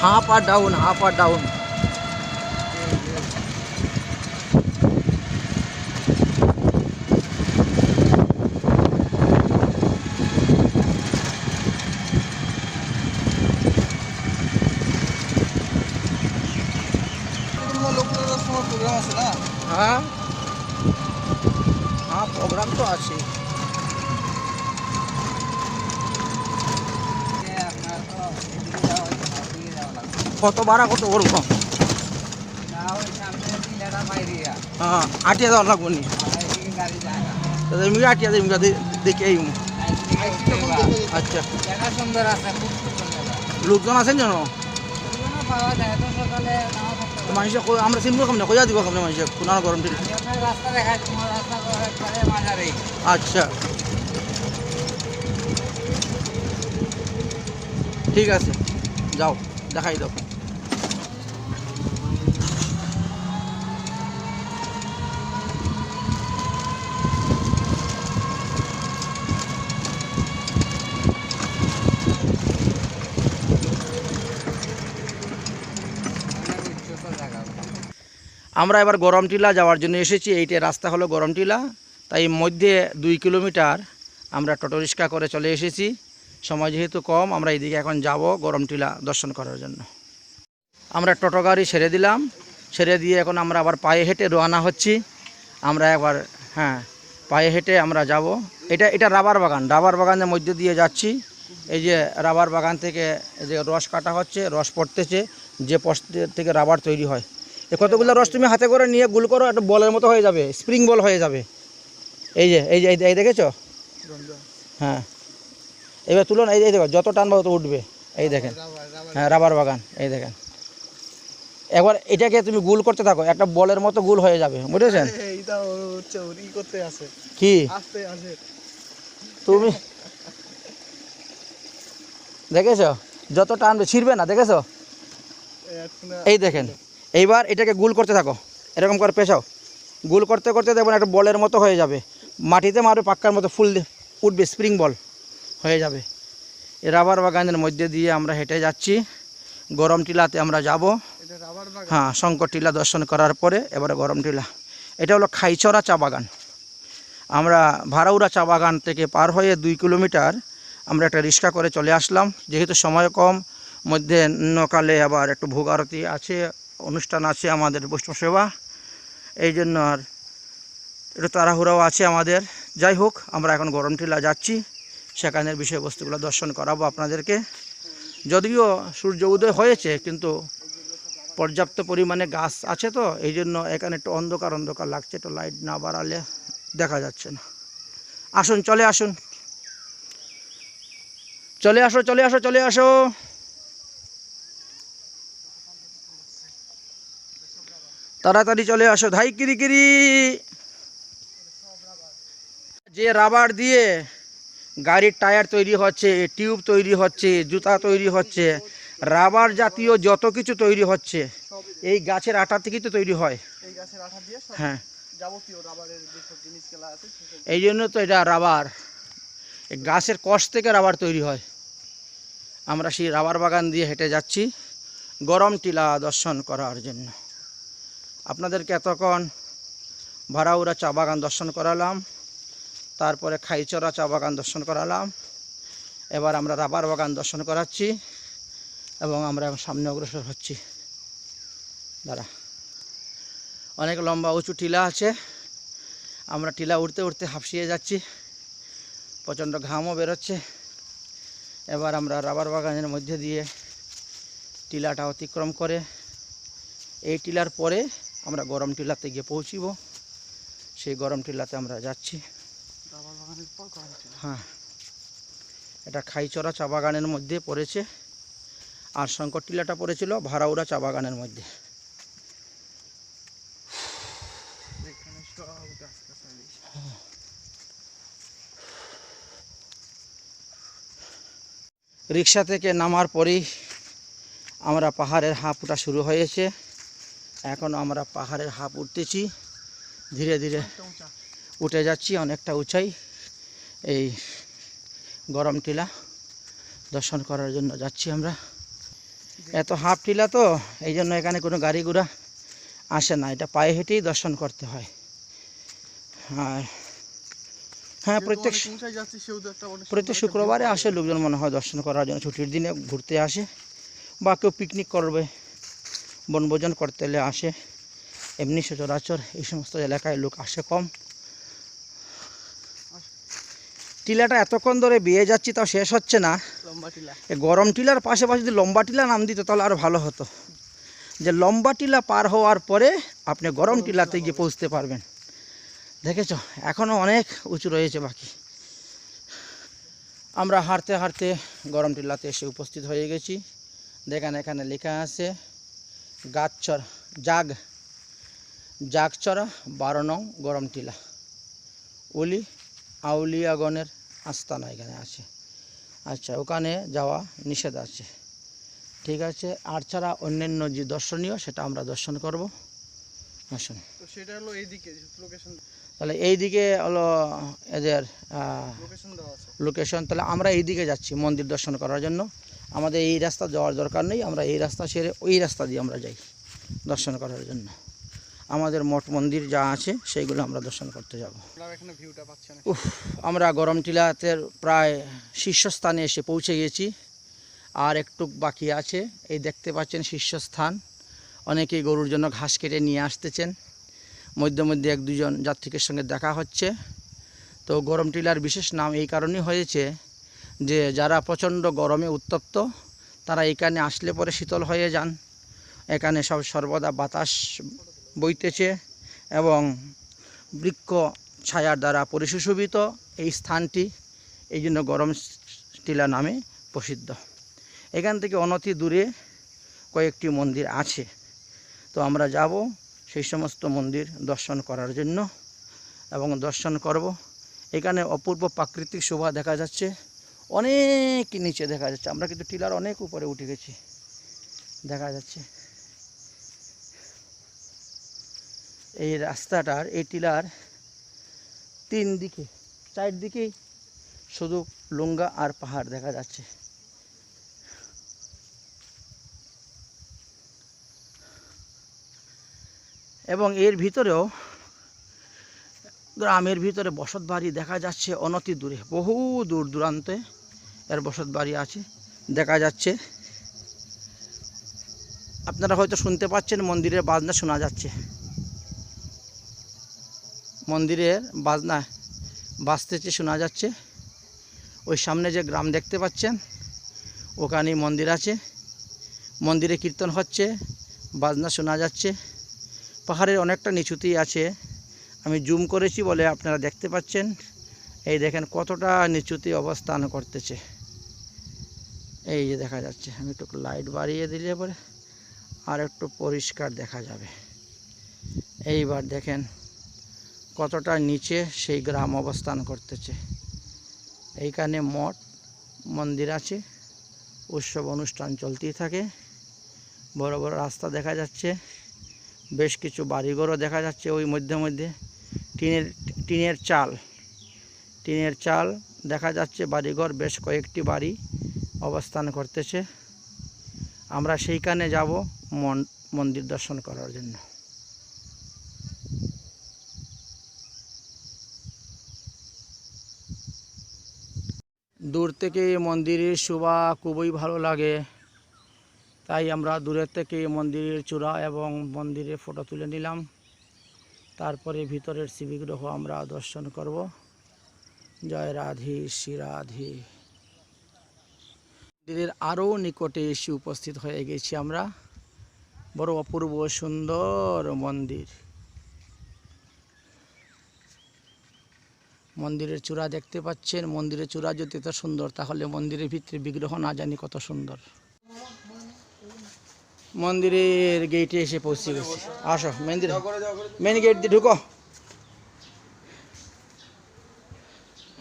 হাফ আর ডাউন, হাফ আর ডাউন। লোকগুলোর সময় প্রোগ্রাম আছে না? হ্যাঁ হ্যাঁ, প্রোগ্রাম তো আছে। কত ভাড়া কত করবো? হ্যাঁ আটিয়া যাওয়ার লাগবো নি? আমি আটিয়া দেবো দেখে আইম। আচ্ছা, লোকজন আছেন জানো? মানুষ আমরা চিনবো কেমন, কইয়া দিব কেমন মানুষ কোন গরম ঠিক। আচ্ছা ঠিক আছে, যাও দেখাই দাও। আমরা এবার গরমটিলা যাওয়ার জন্য এসেছি। এইটা রাস্তা হলো গরমটিলা, তাই মধ্যে 2 কিলোমিটার আমরা টোটো রিক্সা করে চলে এসেছি। সময় যেহেতু কম, আমরা এইদিকে এখন যাব গরমটিলা দর্শন করার জন্য। আমরা টোটো গাড়ি ছেড়ে দিলাম, ছেড়ে দিয়ে এখন আমরা আবার পায়ে হেঁটে রওনা হচ্ছি। আমরা একবার পায়ে হেঁটে আমরা যাব। এটা রাবার বাগান, রাবার বাগানের মধ্যে দিয়ে যাচ্ছি। এই যে রাবার বাগান থেকে এই যে রস কাটা হচ্ছে, রস পড়তেছে, যে পস্ত থেকে রাবার তৈরি হয়। এ কতগুলো রস তুমি হাতে করে নিয়ে গুল করো, একটা বলের মতো হয়ে যাবে, স্প্রিং বল হয়ে যাবে। এই দেখেছো? হ্যাঁ, এবার তুলো না, এই দেখো যত টানবা তত উঠবে। এই দেখেন, হ্যাঁ রাবার বাগান, এই দেখেন। একবার এটাকে তুমি গুল করতে থাকো, একটা বলের মতো গুল হয়ে যাবে, বুঝেছেন? এইটা হচ্ছে ই করতে আছে, কি আস্তে আছে। তুমি দেখেছো যত টানবে ছিঁড়বে না, দেখেছো? এই দেখেন, এইবার এটাকে গুল করতে থাকো, এরকম করে পেছাও, গুল করতে করতে দেখবেন একটা বলের মতো হয়ে যাবে, মাটিতে মারবে পাক্কার মতো ফুল উঠবে, স্প্রিং বল হয়ে যাবে। এই রাবার বাগানের মধ্যে দিয়ে আমরা হেঁটে যাচ্ছি, গরমটিলাতে আমরা যাব। হ্যাঁ, শঙ্করটিলা দর্শন করার পরে এবারে গরমটিলা। এটা হলো খাইছড়া চা বাগান। আমরা ভাড়াউড়া চা বাগান থেকে পার হয়ে 2 কিলোমিটার আমরা একটা রিক্সা করে চলে আসলাম। যেহেতু সময় কম, মধ্যে নকালে আবার একটু ভোগ আরতি আছে, অনুষ্ঠান আছে আমাদের বৈষ্ণব সেবা, এই জন্য আর একটু তাড়াহুড়াও আছে আমাদের। যাই হোক, আমরা এখন গরমটিলা যাচ্ছি, সেখানের বিষয়বস্তুগুলো দর্শন করাবো আপনাদেরকে। যদিও সূর্য উদয় হয়েছে, কিন্তু পর্যাপ্ত পরিমাণে গাছ আছে তো, এই জন্য এখানে একটু অন্ধকার অন্ধকার লাগছে, একটু লাইট না বাড়ালে দেখা যাচ্ছে না। আসুন, চলে আসুন, চলে আসো, চলে আসো, চলে আসো। তাড়াতাড়ি চলে আসো, ধাই কিরি। যে রাবার দিয়ে গাড়ির টায়ার তৈরি হচ্ছে, টিউব তৈরি হচ্ছে, জুতা তৈরি হচ্ছে, রাবার জাতীয় যত কিছু তৈরি হচ্ছে, এই গাছের আঠা থেকেই তো তৈরি হয়। এই গাছের আঠা দিয়ে সব হ্যাঁ, যাবতীয় রাবারের যেসব জিনিসগুলো আছে সেসব। এই জন্য তো এটা রাবার, এই গাছের কষ থেকে রাবার তৈরি হয়। আমরা সেই রাবার বাগান দিয়ে হেঁটে যাচ্ছি গরমটিলা দর্শন করার জন্য। আপনাদেরকে এতক্ষণ ভাড়াউড়া চা বাগান দর্শন করালাম, তারপরে খাইছড়া চা বাগান দর্শন করালাম, এবার আমরা রাবার বাগান দর্শন করাচ্ছি এবং আমরা সামনে অগ্রসর হচ্ছি। দাঁড়া, অনেক লম্বা উঁচু টিলা আছে, আমরা টিলা উঠতে উঠতে হাঁফিয়ে যাচ্ছি, প্রচণ্ড ঘামও বেরোচ্ছে। এবার আমরা রাবার বাগানের মধ্যে দিয়ে টিলাটা অতিক্রম করে এই টিলার পরে আমরা গরম টিলাতে গিয়ে পৌঁছিব। সেই গরম টিলাতে আমরা যাচ্ছি। হ্যাঁ, এটা খাইছড়া চা বাগানের মধ্যে পড়েছে, আর শঙ্কর টিলাটা পড়েছিল ভাড়াউড়া চা বাগানের মধ্যে। রিক্সা থেকে নামার পরেই আমরা পাহাড়ের হাঁপ ওঠা শুরু হয়েছে। এখন আমরা পাহাড়ের হাঁপ উঠতেছি, ধীরে ধীরে উঠে যাচ্ছি অনেকটা উঁচাই। এই গরম টিলা দর্শন করার জন্য যাচ্ছি আমরা। এত হাঁপ টিলা তো, এই জন্য এখানে কোনো গাড়ি ঘোড়া আসে না, এটা পায়ে হেঁটেই দর্শন করতে হয়। আর হ্যাঁ, প্রত্যেক শুক্রবারে আসে লোকজন মনে হয় দর্শন করার জন্য, ছুটির দিনে ঘুরতে আসে, বা কেউ পিকনিক করবে, বনভোজন করতে এলে আসে। এমনি সচরাচর এই সমস্ত এলাকায় লোক আসে কম। টিলাটা এতক্ষণ ধরে বেয়ে যাচ্ছি, তাও শেষ হচ্ছে না। লম্বা টিলা, এই গরম টিলার পাশাপাশি যদি লম্বা টিলা নাম দিত তাহলে আরও ভালো হতো, যে লম্বা টিলা পার হওয়ার পরে আপনি গরম টিলাতে গিয়ে পৌঁছতে পারবেন। দেখেছো, এখনও অনেক উঁচু রয়েছে বাকি। আমরা হাঁটতে হাঁটতে গরম টিলাতে এসে উপস্থিত হয়ে গেছি। দেখেন, এখানে লেখা আছে গাছচড়া জাগচড়া 12 নং গরম টিলা, ওলি আউলিয়াগণের আস্তানা এখানে আছে। আচ্ছা, ওখানে যাওয়া নিষেধ আছে, ঠিক আছে। আর ছাড়া অন্যান্য যে দর্শনীয় সেটা আমরা দর্শন করব। আসুন, তো সেটা হলো এইদিকে লোকেশন, তাহলে এই দিকে হলো এদের লোকেশন দেওয়া আছে। লোকেশন। তাহলে আমরা এই দিকে যাচ্ছি মন্দির দর্শন করার জন্য। আমাদের এই রাস্তা যাওয়ার দরকার নেই, আমরা এই রাস্তা সেরে ওই রাস্তা দিয়ে আমরা যাই দর্শন করার জন্য। আমাদের মঠ মন্দির যা আছে সেইগুলো আমরা দর্শন করতে যাব। আপনারা এখানে ভিউটা পাচ্ছেন। আমরা গরমটিলাতে প্রায় শীর্ষস্থানে এসে পৌঁছে গেছি, আর একটু বাকি আছে। এই দেখতে পাচ্ছেন শীর্ষস্থান। অনেকেই গরুর জন্য ঘাস কেটে নিয়ে আসতেছেন, মধ্যে মধ্যে এক দুজন যাত্রীকের সঙ্গে দেখা হচ্ছে। তো গরমটিলার বিশেষ নাম এই কারণেই হয়েছে যে যারা প্রচণ্ড গরমে উত্তপ্ত তারা এখানে আসলে পরে শীতল হয়ে যান। এখানে সর্বদা বাতাস বইতেছে এবং বৃক্ষ ছায়ার দ্বারা পরিসুশোভিত এই স্থানটি, এই জন্য গরমটিলা নামে প্রসিদ্ধ। এখান থেকে অনতি দূরে কয়েকটি মন্দির আছে, তো আমরা যাব সেই সমস্ত মন্দির দর্শন করার জন্য এবং দর্শন করব। এখানে অপূর্ব প্রাকৃতিক শোভা দেখা যাচ্ছে, অনেক নিচে দেখা যাচ্ছে। আমরা কিন্তু টিলার অনেক উপরে উঠে গেছি, দেখা যাচ্ছে এই রাস্তাটার, এই টিলার 3 দিকে 4 দিকেই শুধু লুঙ্গা আর পাহাড় দেখা যাচ্ছে। এবং এর ভিতরেও গ্রামের ভিতরে বসত বাড়ি দেখা যাচ্ছে অনতি দূরে, বহু দূর দূরান্তে এর বসত বাড়ি আছে দেখা যাচ্ছে। আপনারা হয়তো শুনতে পাচ্ছেন মন্দিরের বাজনা শোনা যাচ্ছে, মন্দিরের বাজনা বাজতেছে শোনা যাচ্ছে। ওই সামনে যে গ্রাম দেখতে পাচ্ছেন ওখানেই মন্দির আছে, মন্দিরে কীর্তন হচ্ছে, বাজনা শোনা যাচ্ছে। পাহাড়ের অনেকটা নিচুতেই আছে, আমি জুম করেছি বলে আপনারা দেখতে পাচ্ছেন। এই দেখেন কতটা নিচুতে অবস্থান করতেছে, এই যে দেখা যাচ্ছে। আমি একটু লাইট বাড়িয়ে দিলে পরে আর একটু পরিষ্কার দেখা যাবে। এইবার দেখেন কতটা নিচে সেই গ্রাম অবস্থান করতেছে। এইখানে মঠ মন্দির আছে, উৎসব অনুষ্ঠান চলতেই থাকে। বড় বড় রাস্তা দেখা যাচ্ছে, বেশ কিছু বাড়িঘরও দেখা যাচ্ছে। ওই মধ্যে মধ্যে টিনের চাল দেখা যাচ্ছে, বাড়িঘর বেশ কয়েকটি বাড়ি অবস্থান করতেছে। আমরা সেইখানে যাব মন্দির দর্শন করার জন্য। দূর থেকে মন্দিরের শোভা খুবই ভালো লাগে, তাই আমরা দূরের থেকে মন্দিরের চূড়া এবং মন্দিরের ফটো তুলে নিলাম। তারপরে ভিতরের শিববিগ্রহ আমরা দর্শন করব। জয় রাধে শ্রী রাধে। মন্দিরের আরও নিকটে এসে উপস্থিত হয়ে গেছি আমরা। বড় অপূর্ব সুন্দর মন্দির। মন্দিরের চূড়া দেখতে পাচ্ছেন, মন্দিরের চূড়া যদি এত সুন্দর তাহলে মন্দিরের ভিতরে বিগ্রহ না জানি কত সুন্দর। মন্দিরের গেটে এসে পৌঁছে গেছি। আসো মেন গেট দিয়ে ঢুকো।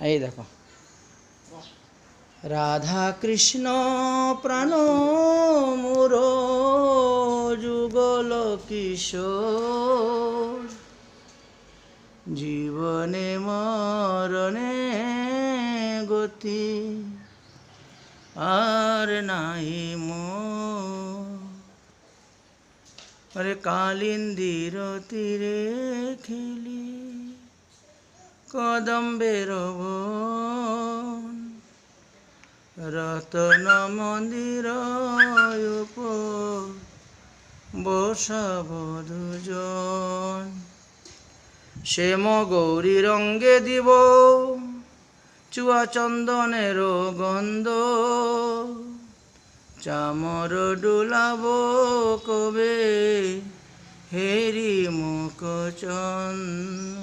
এই দেখো রাধা কৃষ্ণ প্রাণ মোর যুগল কিশোর, জীবনে মরণে গতি আর নাই মোর। আরে কালিন্দির তীরে খেলি কদম্বের বন, রতন মন্দির উপর বসাব দুজন। শ্যাম গৌরী রঙ্গে দিব চুয়া চন্দনের গন্ধ, চামর ডুলাব কবে হেরি মুখ চন্দ্র।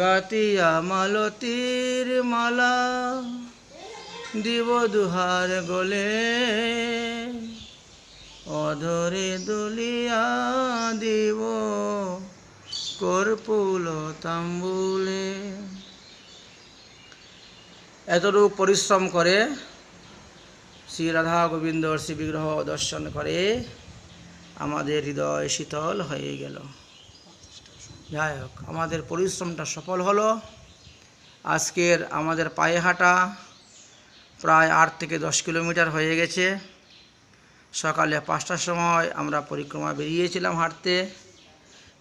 গাতিয়া মালতীর মালা দিব দুহার গলে, অধরে দুলিয়া দিব কর্পুল তাম্বুলে। এতটুকু পরিশ্রম করে শ্রী রাধা গোবিন্দর শ্রী বিগ্রহ দর্শন করে আমাদের হৃদয় শীতল হয়ে গেল। যাই হোক, আমাদের পরিশ্রমটা সফল হলো। আজকের আমাদের পায়ে হাঁটা প্রায় 8 থেকে 10 কিলোমিটার হয়ে গেছে। সকালে 5টার সময় আমরা পরিক্রমা বেরিয়েছিলাম হাঁটতে,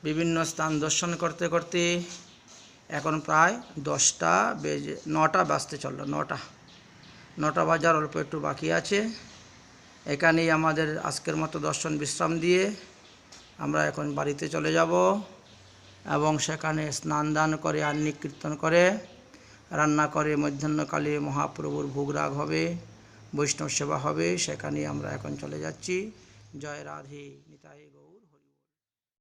বিভিন্ন স্থান দর্শন করতে করতে এখন প্রায় 9টা বাজতে চললো। 9টা বাজার অল্প একটু বাকি আছে। এখানেই আমাদের আজকের মতো দর্শন বিশ্রাম দিয়ে আমরা এখন বাড়িতে চলে যাব এবং সেখানে স্নান দান করে আহ্নিক কীর্তন করে রান্না করে মধ্যাহ্নকালে মহাপ্রভুর ভোগরাগ হবে, বৈষ্ণব সেবা হবে। সেখানেই আমরা এখন চলে যাচ্ছি। জয় রাধে নিতাই গৌর।